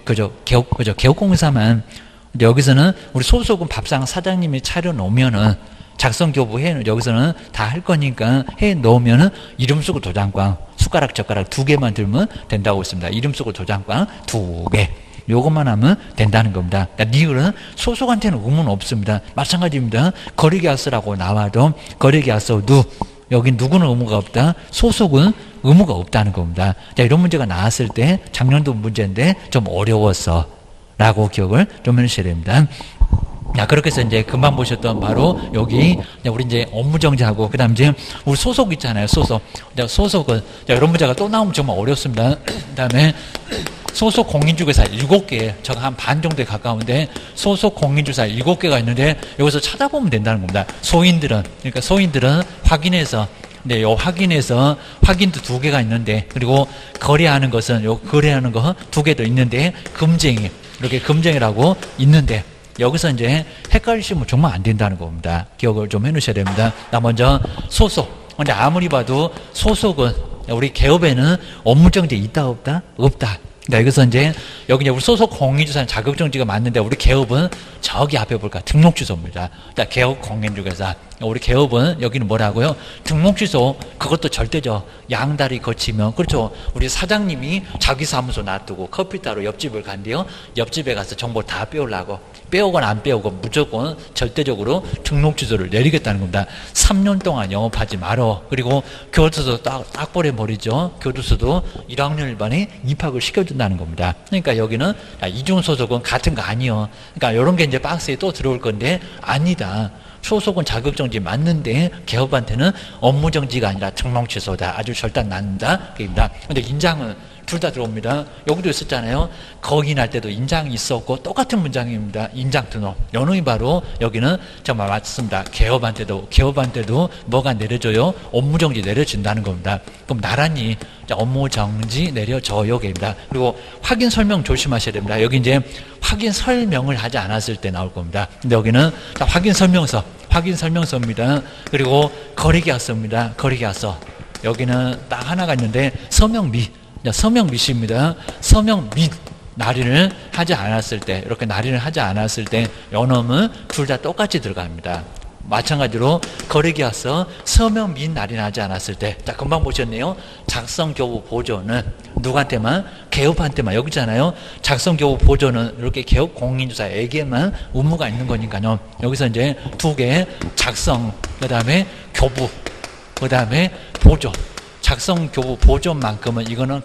그죠. 개업공사만. 근데 여기서는 우리 소속은 밥상 사장님이 차려 놓으면은 작성 교부해 여기서는 다 할 거니까 해 놓으면은 이름 쓰고 도장꽝 숟가락 젓가락 2개만 들면 된다고 했습니다. 이름 쓰고 도장꽝 2개. 요것만 하면 된다는 겁니다. 그러니까 니을은 소속한테는 의무는 없습니다. 마찬가지입니다. 거리계약서라고 나와도 거리계약서도 여기 누구는 의무가 없다. 소속은 의무가 없다는 겁니다. 자, 이런 문제가 나왔을 때 작년도 문제인데 좀 어려웠어 라고 기억을 좀 해주셔야 됩니다. 자, 그렇게 해서 이제 금방 보셨던 바로 여기 우리 이제 업무 정지하고 그다음 이제 우리 소속 있잖아요. 소속. 소속은 이런 문제가 또 나오면 정말 어렵습니다. 그다음에 소속 공인중개사 7개, 제가 한 반 정도에 가까운데 소속 공인중개사 7개가 있는데 여기서 찾아보면 된다는 겁니다. 그러니까 소인들은 확인해서 네, 요 확인해서 확인도 2개가 있는데 그리고 거래하는 것은 요 거래하는 거 2개도 있는데 금쟁이 이렇게 금쟁이라고 있는데 여기서 이제 헷갈리시면 정말 안 된다는 겁니다. 기억을 좀 해놓으셔야 됩니다. 나 먼저 소속. 근데 아무리 봐도 소속은 우리 개업에는 업무정지 있다 없다? 없다. 네, 여기서 이제 여기 이제 우리 소속 공인중개사는 자격정지가 맞는데 우리 개업은 저기 앞에 볼까 등록주소입니다. 그러니까 개업 공인중개사. 우리 개업은 여기는 뭐라고요? 등록주소 그것도 절대죠. 양다리 거치면 그렇죠. 우리 사장님이 자기 사무소 놔두고 커피 따러 옆집을 간대요. 옆집에 가서 정보 다 빼오려고 빼오건 안 빼오건 무조건 절대적으로 등록주소를 내리겠다는 겁니다. 3년 동안 영업하지 말어. 그리고 교도소 딱 버려버리죠. 교도소도 1학년 1반에 입학을 시켜준다는 겁니다. 그러니까 여기는 이중소속은 같은 거 아니요. 그러니까 이런 게 이제 박스에 또 들어올 건데 아니다. 소속은 자격정지 맞는데 개업한테는 업무정지가 아니라 등록취소다. 아주 절단 난다. 그입니다. 근데 인장은 둘 다 들어옵니다. 여기도 있었잖아요. 거인할 때도 인장이 있었고 똑같은 문장입니다. 인장 등록. 연호이 바로 여기는 정말 맞습니다. 개업한테도 뭐가 내려져요? 업무정지 내려진다는 겁니다. 그럼 나란히 업무정지 내려져요. 입니다. 그리고 확인 설명 조심하셔야 됩니다. 여기 이제 확인 설명을 하지 않았을 때 나올 겁니다. 근데 여기는 확인 설명서입니다. 그리고 거래계약서입니다. 거래계약서. 여기는 딱 하나가 있는데 서명 및입니다. 서명 및 날인을 하지 않았을 때 이렇게 날인을 하지 않았을 때 연엄은 둘 다 똑같이 들어갑니다. 마찬가지로 거래계약서 서명 및 날인하지 않았을 때 자, 금방 보셨네요. 작성교부 보조는 누구한테만? 개업한테만. 여기잖아요. 작성교부 보조는 이렇게 개업 공인중개사에게만 의무가 있는 거니까요. 여기서 이제 2개 작성 그 다음에 교부 그 다음에 보조. 작성교부 보조만큼은 이거는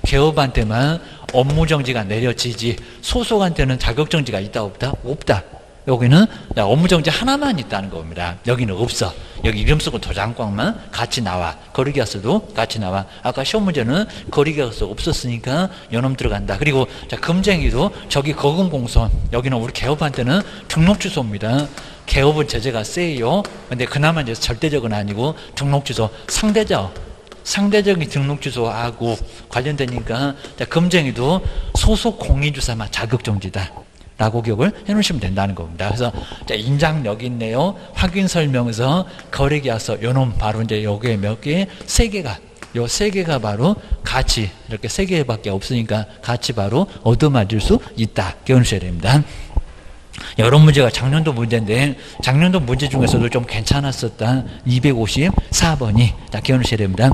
개업한테만 업무정지가 내려지지 소속한테는 자격정지가 있다 없다? 없다. 여기는 업무정지 하나만 있다는 겁니다. 여기는 없어. 여기 이름 쓰고 도장꽝만 같이 나와. 거리계약서도 같이 나와. 아까 시험 문제는 거리계약서 없었으니까 연엄 들어간다. 그리고 자, 금쟁이도 저기 거금공선 여기는 우리 개업한테는 등록주소입니다. 개업은 제재가 세요. 근데 그나마 이제 절대적은 아니고 등록주소 상대적인 등록주소하고 관련되니까 자, 금쟁이도 소속 공인중개사만 자격정지다 라고 기억을 해놓으시면 된다는 겁니다. 그래서 자, 인장 여기 있네요. 확인설명서, 거래계약서 요놈 바로 이제 여기에 몇 개? 3개가 요 3개가 바로 같이 이렇게 3개밖에 없으니까 같이 바로 얻어맞을 수 있다. 기억하셔야 됩니다. 이런 문제가 작년도 문제인데 작년도 문제 중에서도 좀 괜찮았었다. 254번이 자, 기억하셔야 됩니다.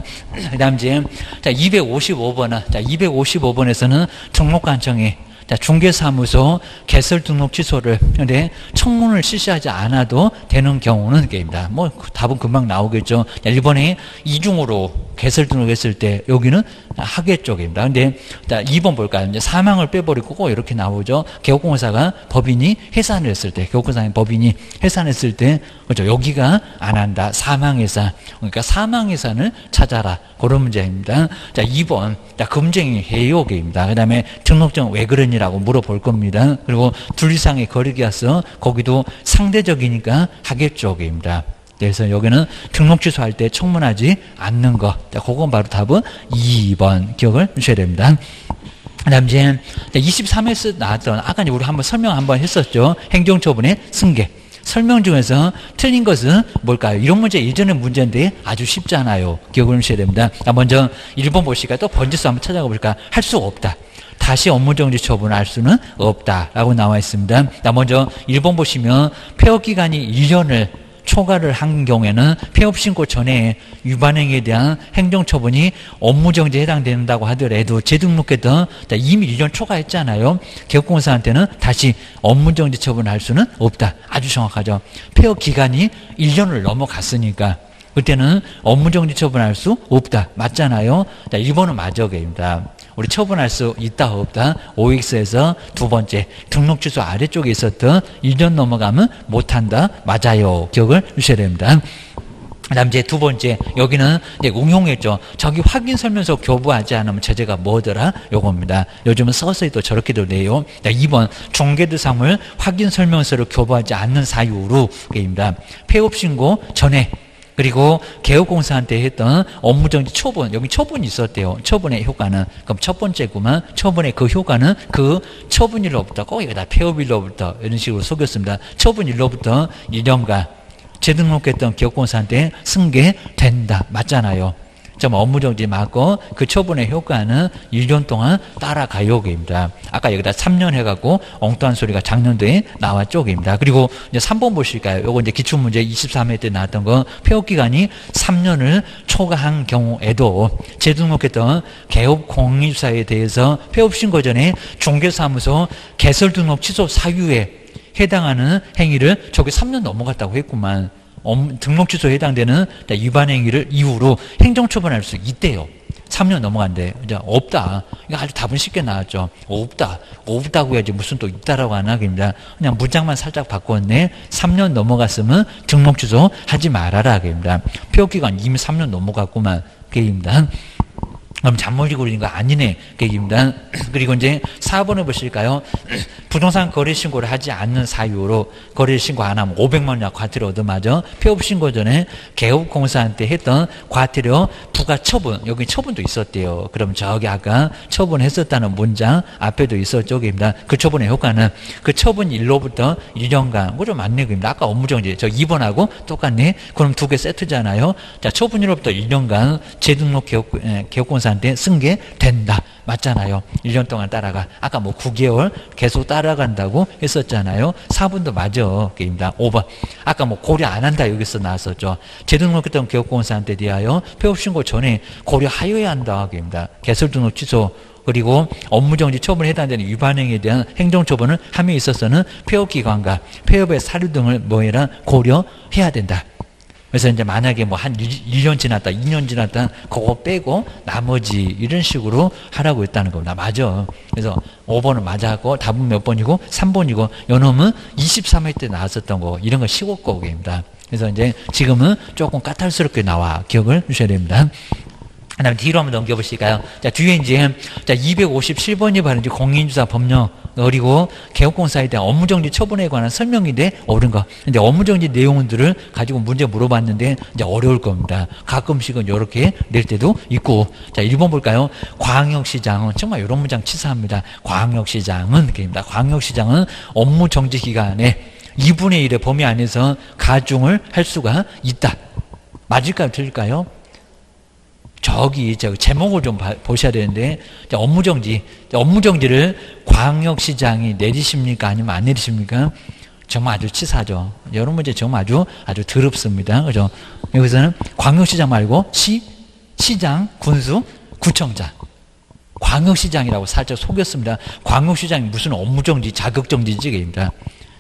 그 다음 이제 자, 255번에서는 등록관청이 자, 중개사무소 개설 등록 취소를 근데 청문을 실시하지 않아도 되는 경우는 게입니다. 뭐 답은 금방 나오겠죠. 1번에 이중으로 개설 등록했을 때 여기는 하계 쪽입니다. 근데 자, 2번 볼까요? 이제 사망을 빼버리고 꼭 이렇게 나오죠. 개업공사가 법인이 해산을 했을 때, 개업공사의 법인이 해산했을 때, 그렇죠. 여기가 안 한다. 사망해산. 그러니까 사망해산을 찾아라. 그런 문제입니다. 자, 2번. 자, 금쟁이 해요계입니다. 그 다음에 등록증 왜 그러니 아니라고 물어볼 겁니다. 그리고 둘 이상의 거리가 있어 거기도 상대적이니까 하겠죠. 입니다. 그래서 여기는 등록 취소할 때 청문하지 않는 거. 자, 그건 바로 답은 2번 기억을 주셔야 됩니다. 그 다음 이제 23회에서 나왔던 아까 우리 한번 설명 한번 했었죠. 행정처분의 승계. 설명 중에서 틀린 것은 뭘까요? 이런 문제 예전의 문제인데 아주 쉽잖아요. 기억을 주셔야 됩니다. 먼저 1번 보실까요? 또 번지수 한번 찾아가 볼까요? 할 수 없다. 다시 업무정지 처분할 수는 없다라고 나와 있습니다. 먼저 1번 보시면 폐업기간이 1년을 초과를 한 경우에는 폐업신고 전에 위반행위에 대한 행정처분이 업무정지에 해당된다고 하더라도 재등록했던 이미 1년 초과했잖아요. 개업공사한테는 다시 업무정지 처분할 수는 없다. 아주 정확하죠. 폐업기간이 1년을 넘어갔으니까 그때는 업무정지 처분할 수 없다. 맞잖아요. 1번은 맞아입니다. 우리 처분할 수 있다 없다. OX에서 두 번째 등록 취소 아래쪽에 있었던 1년 넘어가면 못한다. 맞아요. 기억을 주셔야 됩니다. 그 다음 이제 두 번째 여기는 이제 응용했죠. 저기 확인 설명서 교부하지 않으면 제재가 뭐더라? 요겁니다. 요즘은 서서히 또 저렇게도 내요. 2번 중개대상물 확인 설명서를 교부하지 않는 사유로 입니다. 폐업신고 전에 그리고 개업공사한테 했던 업무정지 처분, 여기 처분이 있었대요. 처분의 효과는. 그럼 첫 번째구만. 처분의 그 효과는 그 처분일로부터, 꼭 여기다 폐업일로부터 이런 식으로 속였습니다. 처분일로부터 1년간 재등록했던 개업공사한테 승계된다. 맞잖아요. 좀 업무정지 맞고 그 처분의 효과는 1년 동안 따라가요입니다. 아까 여기다 3년 해갖고 엉뚱한 소리가 작년도에 나왔죠입니다. 그리고 이제 3번 보실까요? 요거 이제 기출문제 23회 때 나왔던 거 폐업기간이 3년을 초과한 경우에도 재등록했던 개업공인사에 대해서 폐업신고 전에 중개사무소 개설등록 취소 사유에 해당하는 행위를 저게 3년 넘어갔다고 했구만. 등록 취소에 해당되는 위반 행위를 이후로 행정처분할 수 있대요. 3년 넘어간대. 이제 없다. 이거 아주 답은 쉽게 나왔죠. 없다. 없다고 해야지 무슨 또 있다라고 안 하겠습니다. 그냥 문장만 살짝 바꿨네. 3년 넘어갔으면 등록 취소 하지 말아라. 하겠습니다. 폐업기간 이미 3년 넘어갔구만. 그입니다. 그럼 잔머리 굴리는 거 아니네. 그 얘기입니다. 그리고 이제 4번을 보실까요? 부동산 거래 신고를 하지 않는 사유로 거래 신고 안 하면 500만 원 과태료 얻어맞아. 폐업 신고 전에 개업공사한테 했던 과태료 부과 처분. 여기 처분도 있었대요. 그럼 저기 아까 처분했었다는 문장 앞에도 있었죠. 입니다. 그 처분의 효과는 그 처분 일로부터 1년간. 그거 좀 맞네. 그입니다. 아까 업무정지. 저 2번하고 똑같네. 그럼 두 개 세트잖아요. 자, 처분 일로부터 1년간 재등록 개업공사 한테 승계된다. 맞잖아요. 1년 동안 따라가. 아까 뭐 9개월 계속 따라간다고 했었잖아요. 4번도 맞아. 게임다. 5번. 아까 뭐 고려 안 한다 여기서 나왔었죠. 재등록했던 개업공사한테 대하여 폐업신고 전에 고려하여야 한다. 게임다. 개설등록 취소 그리고 업무정지 처분에 해당되는 위반행위에 대한 행정처분을 함에 있어서는 폐업기관과 폐업의 사유 등을 뭐해라 고려해야 된다. 그래서 이제 만약에 뭐 한 1년 지났다, 2년 지났다, 그거 빼고 나머지 이런 식으로 하라고 했다는 겁니다. 맞아. 그래서 5번은 맞았고, 답은 몇 번이고, 3번이고, 요놈은 23회 때 나왔었던 거, 이런 거 15거입니다. 그래서 이제 지금은 조금 까탈스럽게 나와. 기억을 주셔야 됩니다. 그 다음에 뒤로 한번 넘겨보실까요? 자, 뒤에 이제, 257번이 바로 이제 공인인증서 법령, 그리고 개업공사에 대한 업무정지 처분에 관한 설명인데 옳은 거. 근데 업무정지 내용들을 가지고 문제 물어봤는데 이제 어려울 겁니다. 가끔씩은 이렇게 낼 때도 있고. 자, 1번 볼까요? 광역시장은, 정말 이런 문장 치사합니다. 광역시장은, 이렇게입니다. 광역시장은 업무정지 기간에 2분의 1의 범위 안에서 가중을 할 수가 있다. 맞을까요? 틀릴까요? 저기 제목을 좀 보셔야 되는데 업무정지를 광역시장이 내리십니까? 아니면 안 내리십니까? 정말 아주 치사하죠. 이런 문제 정말 아주 더럽습니다. 그죠? 여기서는 광역시장 말고 시장, 군수, 구청장. 광역시장이라고 살짝 속였습니다. 광역시장이 무슨 업무정지, 자격정지지, 입니다.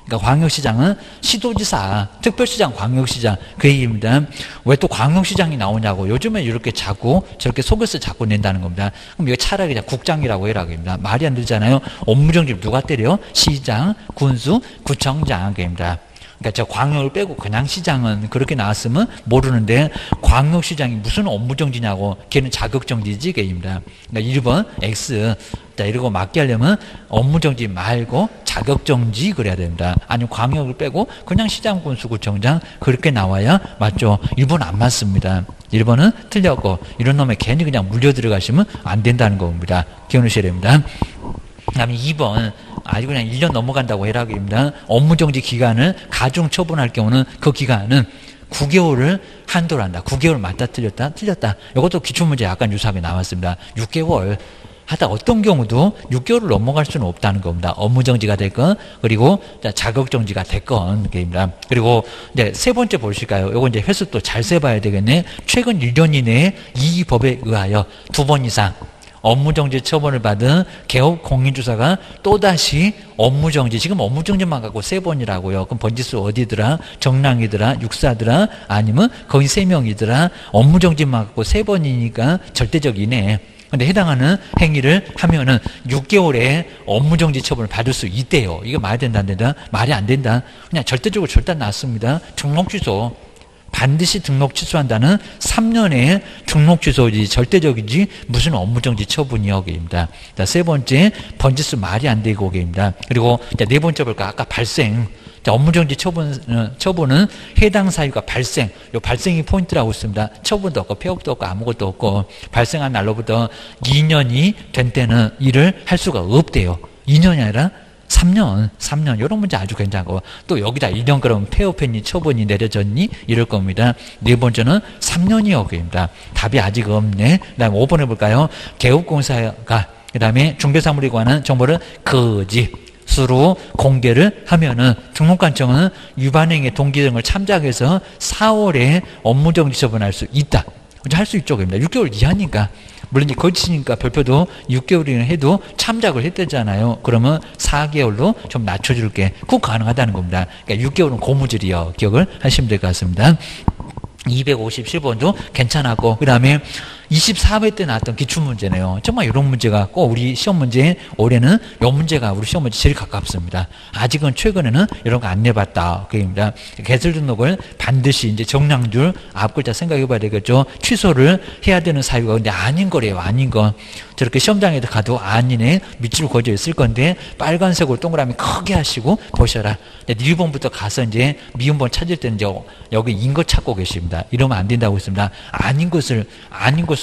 그러니까 광역시장은 시도지사, 특별시장, 광역시장 그 얘기입니다. 왜 또 광역시장이 나오냐고 요즘에 이렇게 자꾸 저렇게 속여서 자꾸 낸다는 겁니다. 그럼 이거 차라리 그냥 국장이라고 해라 그럽니다. 말이 안 되잖아요. 업무정지 누가 때려? 시장, 군수, 구청장 그입니다. 그러니까 저 광역을 빼고 그냥 시장은 그렇게 나왔으면 모르는데 광역시장이 무슨 업무정지냐고 걔는 자격정지지 걔입니다. 그러니까 1번 X 자 이러고 맞게 하려면 업무정지 말고 자격정지 그래야 됩니다. 아니면 광역을 빼고 그냥 시장군수구청장 그렇게 나와야 맞죠. 1번 안 맞습니다. 1번은 틀렸고 이런 놈에 괜히 그냥 물려 들어가시면 안 된다는 겁니다. 기억하셔야 됩니다. 그 다음에 2번 아주 그냥 1년 넘어간다고 해라 그럽니다. 업무정지 기간을 가중 처분할 경우는 그 기간은 9개월을 한도로 한다. 9개월 맞다 틀렸다? 틀렸다. 이것도 기출문제 약간 유사하게 나왔습니다. 6개월 하다 어떤 경우도 6개월을 넘어갈 수는 없다는 겁니다. 업무정지가 됐건 그리고 자격정지가 됐건 그입니다. 그리고 이제 세 번째 보실까요? 이거 이제 횟수 또 잘 세봐야 되겠네. 최근 1년 이내에 이 법에 의하여 2번 이상 업무정지 처분을 받은 개업 공인주사가 또다시 업무정지, 지금 업무정지만 갖고 3번이라고요. 그럼 번지수 어디더라? 정량이더라? 육사더라? 아니면 거의 3명이더라? 업무정지만 갖고 3번이니까 절대적이네. 근데 해당하는 행위를 하면은 6개월에 업무정지 처분을 받을 수 있대요. 이거 말이 된다 안 된다? 말이 안 된다. 그냥 절대적으로 절대 나왔습니다. 등록 취소. 반드시 등록 취소한다는 3년의 등록 취소지 절대적이지 무슨 업무정지 처분이요 게입니다. 자, 세 번째 번지수 말이 안 되고 게입니다. 그리고 네 번째 볼까? 아까 발생. 자, 업무정지 처분은 해당 사유가 발생. 요 발생이 포인트라고 있습니다. 처분도 없고 폐업도 없고 아무것도 없고 발생한 날로부터 2년이 된 때는 일을 할 수가 없대요. 2년이 아니라 3년 이런 문제 아주 괜찮고 또 여기다 1년 그러면 폐업했니 처분이 내려졌니 이럴 겁니다. 네 번째는 3년이요 그입니다. 답이 아직 없네. 그 다음에 5번 해볼까요? 개업공사가 그 다음에 중개사물에 관한 정보를 거짓으로 공개를 하면은 등록관청은 위반행위 동기 등을 참작해서 4월에 업무정지 처분할 수 있다. 할 수 있죠 그입니다. 6개월 이하니까. 물론 이제 거짓이니까 별표도 6개월이나 해도 참작을 했대잖아요. 그러면 4개월로 좀 낮춰줄게. 그거 가능하다는 겁니다. 그러니까 6개월은 고무줄이요. 기억을 하시면 될 것 같습니다. 257번도 괜찮았고 그 다음에 24회 때 나왔던 기출문제네요. 정말 이런 문제가 꼭 우리 시험 문제 올해는 이 문제가 우리 시험 문제 제일 가깝습니다. 아직은 최근에는 이런 거 안 내봤다. 그입니다. 개설 등록을 반드시 이제 정량줄 앞 글자 생각해 봐야 되겠죠. 취소를 해야 되는 사유가 근데 아닌 거래요. 아닌 거. 저렇게 시험장에도 가도 아니네. 밑줄 그어져 있을 건데 빨간색으로 동그라미 크게 하시고 보셔라. 1번부터 가서 이제 미음번 찾을 때는 이제 여기 인 거 찾고 계십니다. 이러면 안 된다고 했습니다. 아닌 것을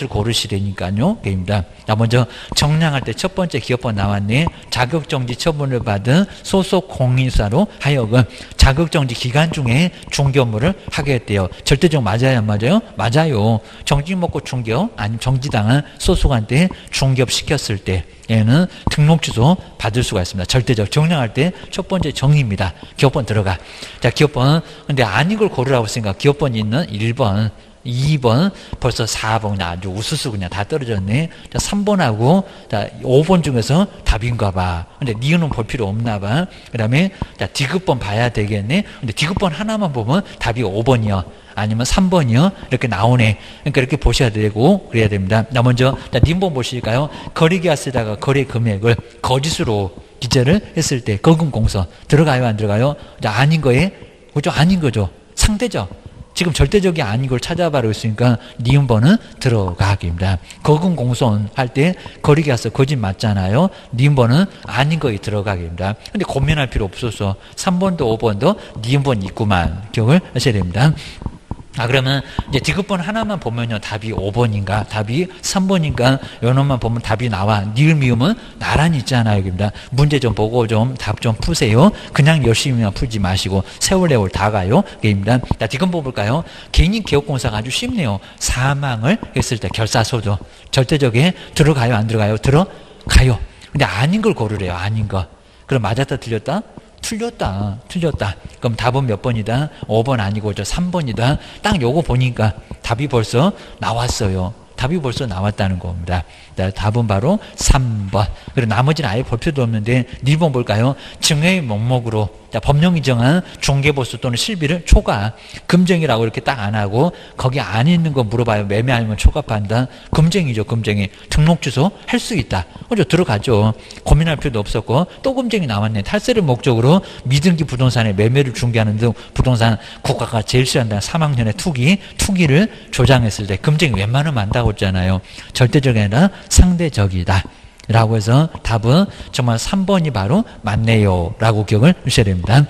고르시라니까요. 게임입니다. 자, 먼저 정량할 때 첫 번째 기업번 나왔네. 자격정지 처분을 받은 소속 공인사로 하여금 자격정지 기간 중에 중개 업무를 하게 했대요. 절대적 맞아요, 안 맞아요? 맞아요. 정지 먹고 중개업 아니면 정지당한 소속한테 중개업 시켰을 때 얘는 등록 취소 받을 수가 있습니다. 절대적 정량할 때 첫 번째 정의입니다. 기업번 들어가. 자, 기업번 근데 아닌 걸 고르라고 했으니까 기업번이 있는 1번 2번 벌써 4번 아주 우수수 그냥 다 떨어졌네. 자, 3번하고 자 5번 중에서 답인가 봐. 근데 니은은 볼 필요 없나 봐. 그 다음에 자 디귿번 봐야 되겠네. 근데 디귿번 하나만 보면 답이 5번이요. 아니면 3번이요. 이렇게 나오네. 그러니까 이렇게 보셔야 되고 그래야 됩니다. 자, 먼저 자 님번 보실까요? 거래계약서에다가 거래 금액을 거짓으로 기재를 했을 때 거금공서 들어가요 안 들어가요? 자, 아닌 거에 그죠? 아닌 거죠. 상대죠. 지금 절대적이 아닌 걸 찾아봐라 했으니까 니은번은 들어가기입니다. 거금공손 할 때 거리계약서 거짓 맞잖아요. 니은번은 아닌 거에 들어가기입니다. 근데 고민할 필요 없어서 3번도 5번도 니은번 있구만. 기억을 하셔야 됩니다. 그러면 이제 디귿번 하나만 보면요. 답이 5번인가, 답이 3번인가, 요놈만 보면 답이 나와. 니을 미음은 나란히 있잖아요. 여기입니다. 문제 좀 보고 좀 답 좀 푸세요. 그냥 열심히만 풀지 마시고 세월레월 다 가요. 여기입니다. 자, 디귿번 볼까요? 개인 개업공사가 아주 쉽네요. 사망을 했을 때 결사소득. 절대적에 들어가요, 안 들어가요? 들어가요. 근데 아닌 걸 고르래요. 아닌 거. 그럼 맞았다, 틀렸다? 틀렸다. 그럼 답은 몇 번이다? 5번 아니고 저 3번이다. 딱 요거 보니까 답이 벌써 나왔어요. 답이 벌써 나왔다는 겁니다. 답은 바로 3번. 그리고 나머지는 아예 볼 필요도 없는데 1번 볼까요? 증여의 명목으로 자, 법령이 정한 중개보수 또는 실비를 초과, 금쟁이라고 이렇게 딱 안 하고 거기 안 있는 거 물어봐요. 매매하면 초과한다. 금쟁이죠, 금쟁이. 등록 취소 할 수 있다. 그죠? 들어가죠. 고민할 필요도 없었고 또 금쟁이 나왔네. 탈세를 목적으로 미등기 부동산에 매매를 중개하는 등 부동산 국가가 제일 싫어한다는 3학년의 투기를 조장했을 때 금쟁이 웬만하면 안다고 했잖아요. 절대적이 아니라 상대적이다. 라고 해서 답은 정말 3번이 바로 맞네요. 라고 기억을 하셔야 됩니다.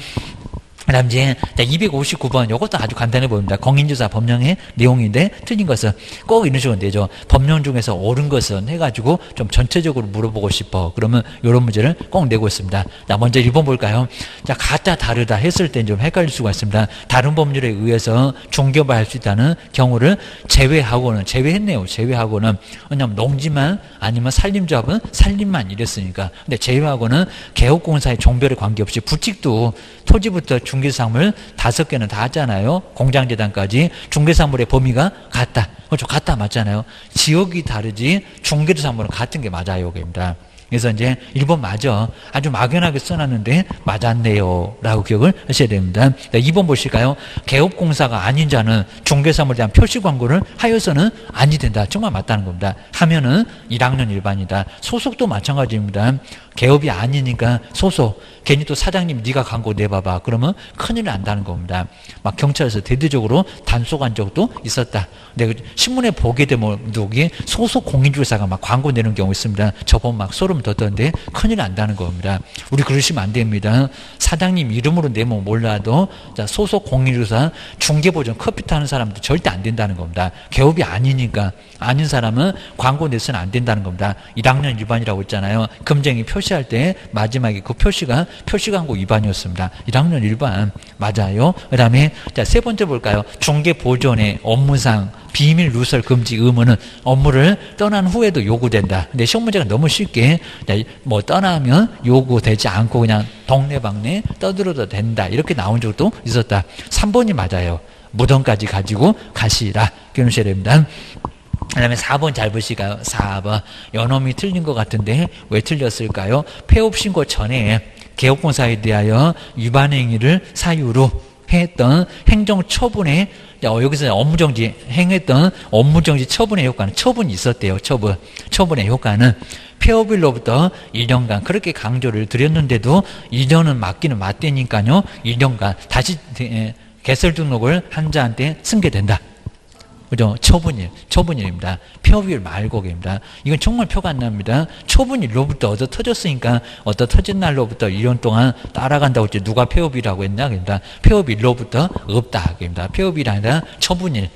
그 다음 이제 259번 이것도 아주 간단해 보입니다. 공인주사 법령의 내용인데 틀린 것은 꼭 이런 식으로 되죠. 법령 중에서 옳은 것은 해가지고 좀 전체적으로 물어보고 싶어. 그러면 이런 문제를 꼭 내고 있습니다. 자, 먼저 1번 볼까요? 자, 같다 다르다 했을 때 좀 헷갈릴 수가 있습니다. 다른 법률에 의해서 중개할 수 있다는 경우를 제외했네요. 제외하고는 왜냐하면 농지만 아니면 산림조합은 산림만 이랬으니까. 근데 제외하고는 개업공사의 종별에 관계없이 부칙도 토지부터 중개사물 5개는 다 하잖아요. 공장재단까지 중개사물의 범위가 같다. 그렇죠. 같다 맞잖아요. 지역이 다르지 중개사물은 같은 게 맞아요. 입니다. 그래서 이제 1번 맞아. 아주 막연하게 써놨는데 맞았네요. 라고 기억을 하셔야 됩니다. 2번 보실까요? 개업공사가 아닌 자는 중개사물에 대한 표시 광고를 하여서는 아니 된다. 정말 맞다는 겁니다. 하면은 1학년 일반이다. 소속도 마찬가지입니다. 개업이 아니니까 소속. 괜히 또 사장님 네가 광고 내봐봐. 그러면 큰일 난다는 겁니다. 막 경찰에서 대대적으로 단속한 적도 있었다. 근데 신문에 보게 되면 누구기 소속 공인중개사가 막 광고 내는 경우 있습니다. 저번 막 소름 돋던데 큰일 난다는 겁니다. 우리 그러시면 안 됩니다. 사장님 이름으로 내면 몰라도 자, 소속 공인중개사 중개보전 커피 타는 사람도 절대 안 된다는 겁니다. 개업이 아니니까 아닌 사람은 광고 내서는 안 된다는 겁니다. 1학년 위반이라고 했잖아요. 금쟁이 표시할 때 마지막에 그 표시가 표시광고 위반이었습니다. 1학년 일반 맞아요. 그 다음에 자, 세 번째 볼까요? 중개보존의 업무상 비밀 누설 금지 의무는 업무를 떠난 후에도 요구된다. 근데 시험 문제가 너무 쉽게 뭐 떠나면 요구되지 않고 그냥 동네방네 떠들어도 된다. 이렇게 나온 적도 있었다. 3번이 맞아요. 무덤까지 가지고 가시라. 기억하셔야 됩니다. 그 다음에 4번 잘 보시까요? 4번. 연엄이 틀린 것 같은데 왜 틀렸을까요? 폐업신고 전에 개업공사에 대하여 위반 행위를 사유로 했던 행정처분에 여기서 업무정지 행했던 업무정지 처분의 효과는 처분이 있었대요. 처분의 효과는 폐업일로부터 1년간 그렇게 강조를 드렸는데도 2년은 맞기는 맞대니까요. 1년간 다시 개설 등록을 한 자한테 승계된다. 그죠? 처분일입니다. 폐업일 말고입니다. 이건 정말 표가 안 납니다. 처분일로부터 얻어 터졌으니까 얻어 터진 날로부터 1년 동안 따라간다고 했지 누가 폐업이라고 했나? 그럽니다. 폐업일로부터 없다. 그럽니다. 폐업일이 아니라 처분일.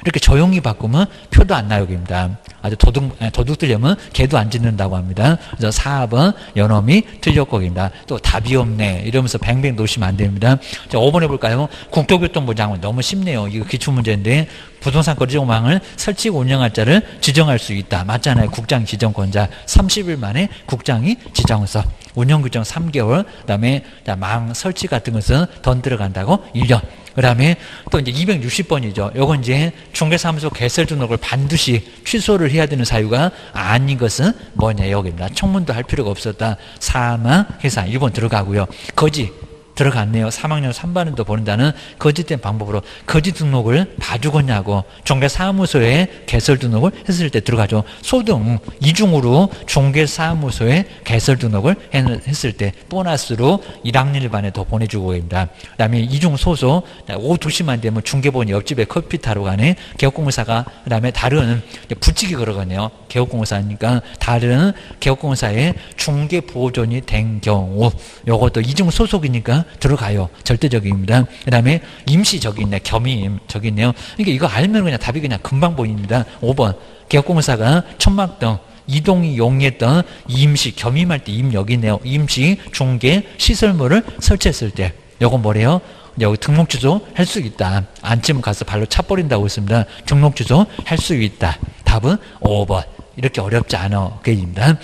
이렇게 조용히 바꾸면 표도 안 나요. 입니다. 아주 도둑 들려면 개도 안 짖는다고 합니다. 그래서 4번 연엄이 틀렸고입니다. 또 답이 없네 이러면서 뱅뱅 놓으시면 안 됩니다. 자, 5번 해볼까요? 국토교통부 장관 너무 쉽네요. 이거 기출문제인데 부동산 거래정망을 설치고 운영할 자를 지정할 수 있다. 맞잖아요. 국장 지정권자 30일 만에 국장이 지정해서 운영규정 3개월 그다음에 망 설치 같은 것은 돈 들어간다고 1년. 그 다음에 또 이제 260번이죠. 요건 이제 중개사무소 개설 등록을 반드시 취소를 해야 되는 사유가 아닌 것은 뭐냐 여기입니다. 청문도 할 필요가 없었다. 사망, 해산 1번 들어가고요. 거지 들어갔네요. 3학년 3반을 보는다는 거짓된 방법으로 거짓 등록을 봐주겠냐고 중개사무소에 개설 등록을 했을 때 들어가죠. 소등 이중으로 중개사무소에 개설 등록을 했을 때 보너스로 1학년 일반에 더 보내주고 있습니다. 그 다음에 이중 소소 오후 2시만 되면 중개본이 옆집에 커피 타러 가네. 개업공사가 그 다음에 다른 부칙이 그러거든요. 개업공사니까 다른 개업공사에 중개보존이 된 경우 요것도 이중 소속이니까 들어가요. 절대적입니다. 그 다음에 임시 저기 있네. 겸임 저기 있네요. 그러니까 이거 알면 그냥 답이 그냥 금방 보입니다. 5번 개업공사가 천막 등 이동이 용이했던 임시 겸임할 때 임 여기 있네요. 임시 중개 시설물을 설치했을 때 요건 뭐래요? 여기 등록 취소 할 수 있다. 안 치면 가서 발로 차버린다고 했습니다. 등록 취소 할 수 있다. 답은 5번. 이렇게 어렵지 않아. 그입니다.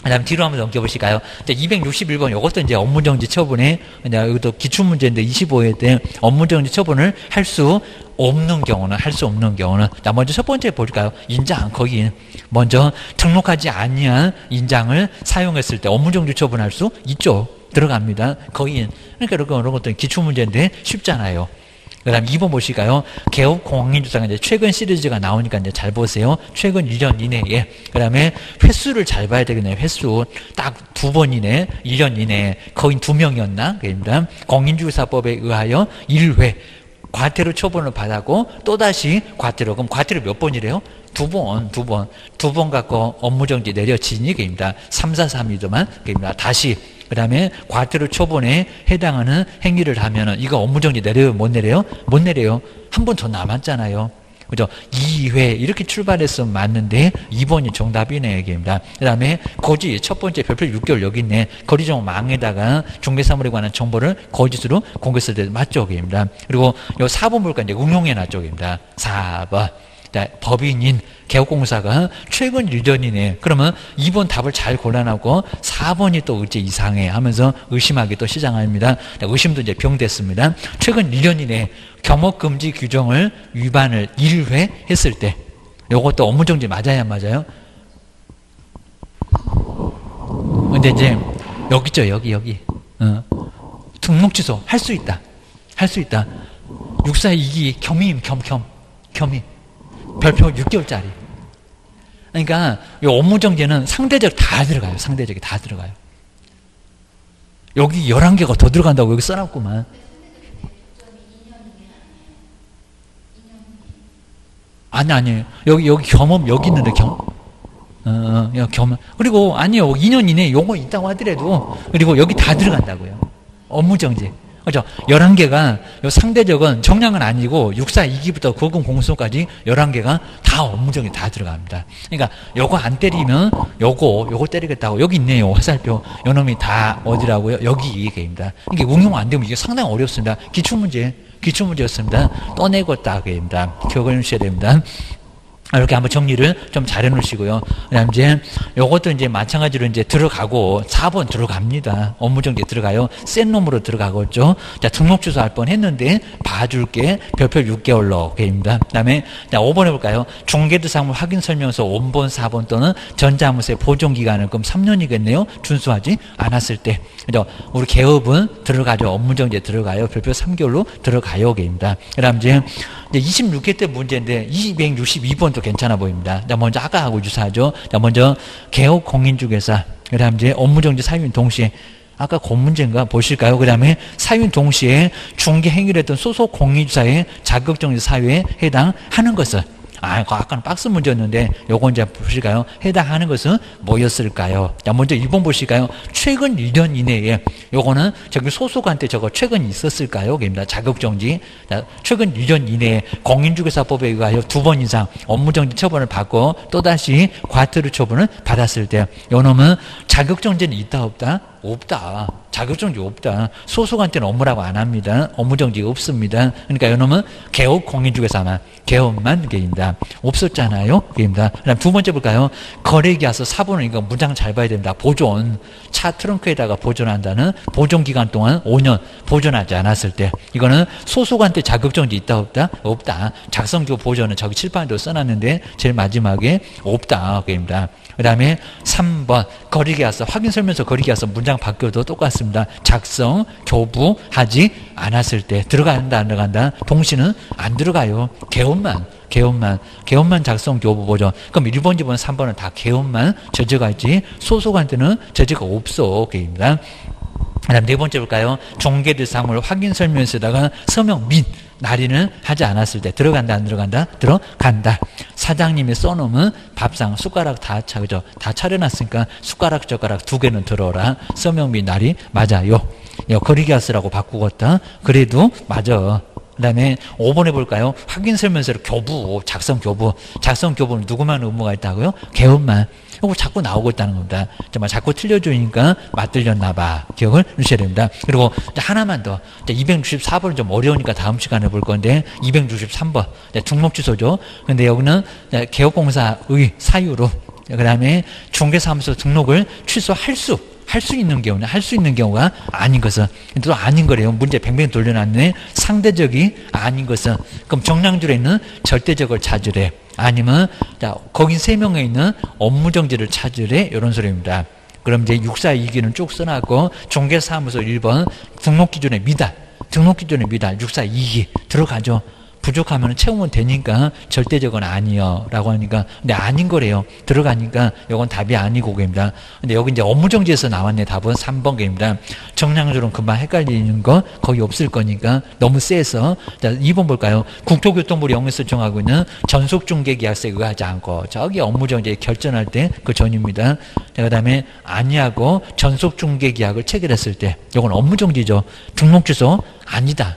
그 다음 뒤로 한번 넘겨보실까요? 261번, 이것도 이제 업무정지 처분에, 이것도 기출문제인데 25회 때 업무정지 처분을 할 수 없는 경우는, 자, 먼저 첫 번째 볼까요? 인장, 거기, 먼저 등록하지 아니한 인장을 사용했을 때 업무정지 처분할 수 있죠. 들어갑니다. 거의. 그러니까 이런 것들은 기출문제인데 쉽잖아요. 그 다음 2번 보실까요? 개업 공인주사가 이제 최근 시리즈가 나오니까 이제 잘 보세요. 최근 1년 이내에. 그 다음에 횟수를 잘 봐야 되겠네요. 횟수. 딱 2번 이내, 1년 이내에. 거의 2명이었나? 그입니다. 공인주사법에 의하여 1회. 과태료 처분을 받았고, 또다시 과태료. 그럼 과태료 몇 번이래요? 2번. 2번 갖고 업무정지 내려지니, 그입니다. 3, 4, 3이더만, 그입니다. 다시. 그 다음에 과태료 처분에 해당하는 행위를 하면은, 이거 업무정지 내려요? 못 내려요? 못 내려요. 한 번 더 남았잖아요. 그죠? 2회 이렇게 출발했으면 맞는데 2번이 정답이네, 얘기입니다. 그 다음에 거짓 첫 번째 별표 6개월 여기 있네. 거리정 망에다가 중개사물에 관한 정보를 거짓으로 공개했을 때 맞죠, 얘기입니다. 그리고 요 4번 볼까 이제 응용해 놨죠, 얘기입니다. 4번. 법인인 개업공사가 최근 1년이네. 그러면 2번 답을 잘 골라놓고 4번이 또 어째 이상해 하면서 의심하기 또 시작합니다. 의심도 이제 병됐습니다. 최근 1년이네. 겸업금지 규정을 위반을 1회 했을 때 요것도 업무정지 맞아야 안 맞아요? 근데 이제 여기 있죠. 여기. 등록 취소 할 수 있다. 할 수 있다. 642기 겸임. 별표 6개월짜리. 그러니까 이 업무정지는 상대적 다 들어가요. 상대적이 다 들어가요. 여기 11개가 더 들어간다고 여기 써놨구만. 아니. 여기 겸업 여기 있는데 겸업. 그리고 아니요. 2년 이내에 요거 있다고 하더라도 그리고 여기 다 들어간다고요. 업무정지. 그죠? 11개가, 요 상대적은 정량은 아니고, 642기부터 고금공소까지 11개가 다 업무정지 다 들어갑니다. 그러니까, 요거 안 때리면, 요거 때리겠다고, 여기 있네요. 화살표. 요 놈이 다 어디라고요? 여기 이게입니다. 이게 응용 안 되면 이게 상당히 어렵습니다. 기출문제였습니다. 떠내고 따게입니다. 기억을 해주셔야 됩니다. 이렇게 한번 정리를 좀 잘 해놓으시고요. 그다음 이제 요것도 이제 마찬가지로 이제 들어가고 4번 들어갑니다. 업무정지 들어가요. 센 놈으로 들어가겠죠. 자, 등록 취소할 뻔 했는데 봐줄게. 별표 6개월로 게임입니다. 그다음에 자, 5번 해볼까요? 중개대상물 확인 설명서 5번, 4번 또는 전자무세 보존 기간을 그럼 3년이겠네요. 준수하지 않았을 때. 그죠? 우리 개업은 들어가죠. 업무정지 들어가요. 별표 3개월로 들어가요. 게임입니다. 그다음 이제 26회 때 문제인데 262번도 괜찮아 보입니다. 자, 먼저 아까하고 유사하죠. 자, 먼저 개업 공인중개사. 그다음 이제 업무정지 사유인 동시에 아까 그 문제인가 보실까요? 그 다음에 사유인 동시에 중개 행위를 했던 소속 공인주사의 자격정지 사유에 해당하는 것을 아까는 박스 문제였는데 요거 이제 보실까요? 해당하는 것은 뭐였을까요? 자, 먼저 1번 보실까요? 최근 1년 이내에 요거는 저기 소속한테 저거 최근 있었을까요? 입니다. 자격정지. 자, 최근 1년 이내에 공인중개사법에 의하여 2번 이상 업무정지 처분을 받고 또다시 과태료 처분을 받았을 때 요 놈은 자격정지는 있다 없다? 없다. 자격정지 없다. 소속한테는 업무라고 안 합니다. 업무정지가 없습니다. 그러니까 이놈은 개업 공인중개사만 개업만 개입니다. 없었잖아요. 개입니다. 그다음 두 번째 볼까요? 거래기하서 4번은 이거 문장 잘 봐야 됩니다. 보존. 차 트렁크에다가 보존한다는 보존기간 동안 5년 보존하지 않았을 때 이거는 소속한테 자격정지 있다 없다? 없다. 작성교 보존은 저기 칠판에도 써놨는데 제일 마지막에 없다. 개입니다. 그 다음에 3번 거리계약서 확인설명서 거리계약서 문장 바뀌어도 똑같습니다. 작성, 교부하지 않았을 때 들어간다 안 들어간다? 동시는 안 들어가요. 개업만 작성, 교부, 보존. 그럼 1번, 2번, 3번은 다 개업만 저지가 있지 소속한테는 저지가 없어. 게임입니다. 그 다음 네 번째 볼까요? 중개대상물 확인설명서에다가 서명 및 날인을 하지 않았을 때 들어간다 안 들어간다? 들어간다. 사장님이 써놓으면 밥상 숟가락 다 그죠? 다 차려놨으니까 숟가락 젓가락 2개는 들어라. 서명 및 날이 맞아요. 거리계약서라고 바꾸겠다. 그래도 맞아. 그 다음에 5번 해볼까요? 확인설명서를 교부, 작성 교부는 누구만 의무가 있다고요? 개업만. 이거 자꾸 나오고 있다는 겁니다. 정말 자꾸 틀려주니까 맞들렸나봐. 기억을 주셔야 됩니다. 그리고 하나만 더. 264번은 좀 어려우니까 다음 시간에 볼 건데 263번. 등록 취소죠. 근데 여기는 개업공사의 사유로 그 다음에 중개사무소 등록을 취소할 수 있는 경우가 아닌 것은 또 아닌 거래요. 문제 뱅뱅 돌려놨네. 상대적이 아닌 것은 그럼 정량줄에 있는 절대적을 찾으래. 아니면 자 거기 3명에 있는 업무정지를 찾으래. 이런 소리입니다. 그럼 이제 642기는 쭉 써놨고 중개사무소 1번 등록기준의 미달, 등록기준의 미달 642기 들어가죠. 부족하면 채우면 되니까 절대적은 아니요 라고 하니까 근데 아닌 거래요. 들어가니까 이건 답이 아니고 그입니다. 근데 여기 이제 업무정지에서 나왔네. 답은 3번 게입니다. 정량적으로는 금방 헷갈리는 거 거의 없을 거니까 너무 세서. 자 2번 볼까요? 국토교통부를 영에서 정하고 있는 전속중개계약서에 의하지 않고 저기 업무정지에 결정할 때 그 전입니다. 자 그다음에 아니하고 전속중개계약을 체결했을 때 이건 업무정지죠. 등록주소 아니다.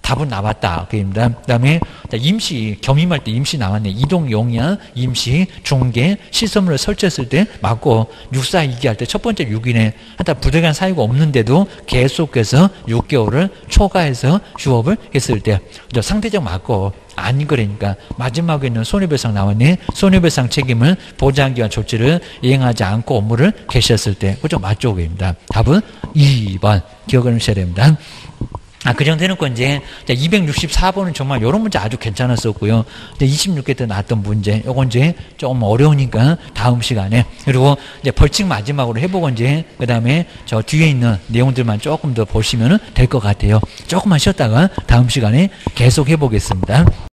답은 나왔다. 그입니다. 그 다음에 임시, 겸임할 때 임시 나왔네. 이동용이야, 임시, 중개, 시설물을 설치했을 때 맞고 642기 할 때 첫 번째 6이네. 하여튼 부득이한 사유가 없는데도 계속해서 6개월을 초과해서 휴업을 했을 때 상대적 맞고 아닌 거라니까 마지막에 있는 손해배상 나왔네. 손해배상 책임을 보장기한 조치를 이행하지 않고 업무를 개시했을 때 그죠? 맞죠? 그입니다. 답은 2번 기억을 하셔야 됩니다. 그 정도 해놓고 이제 264번은 정말 이런 문제 아주 괜찮았었고요. 26개 때 나왔던 문제, 요건 이제 좀 어려우니까 다음 시간에. 그리고 이제 벌칙 마지막으로 해보고 이제 그 다음에 저 뒤에 있는 내용들만 조금 더 보시면 될 것 같아요. 조금만 쉬었다가 다음 시간에 계속 해보겠습니다.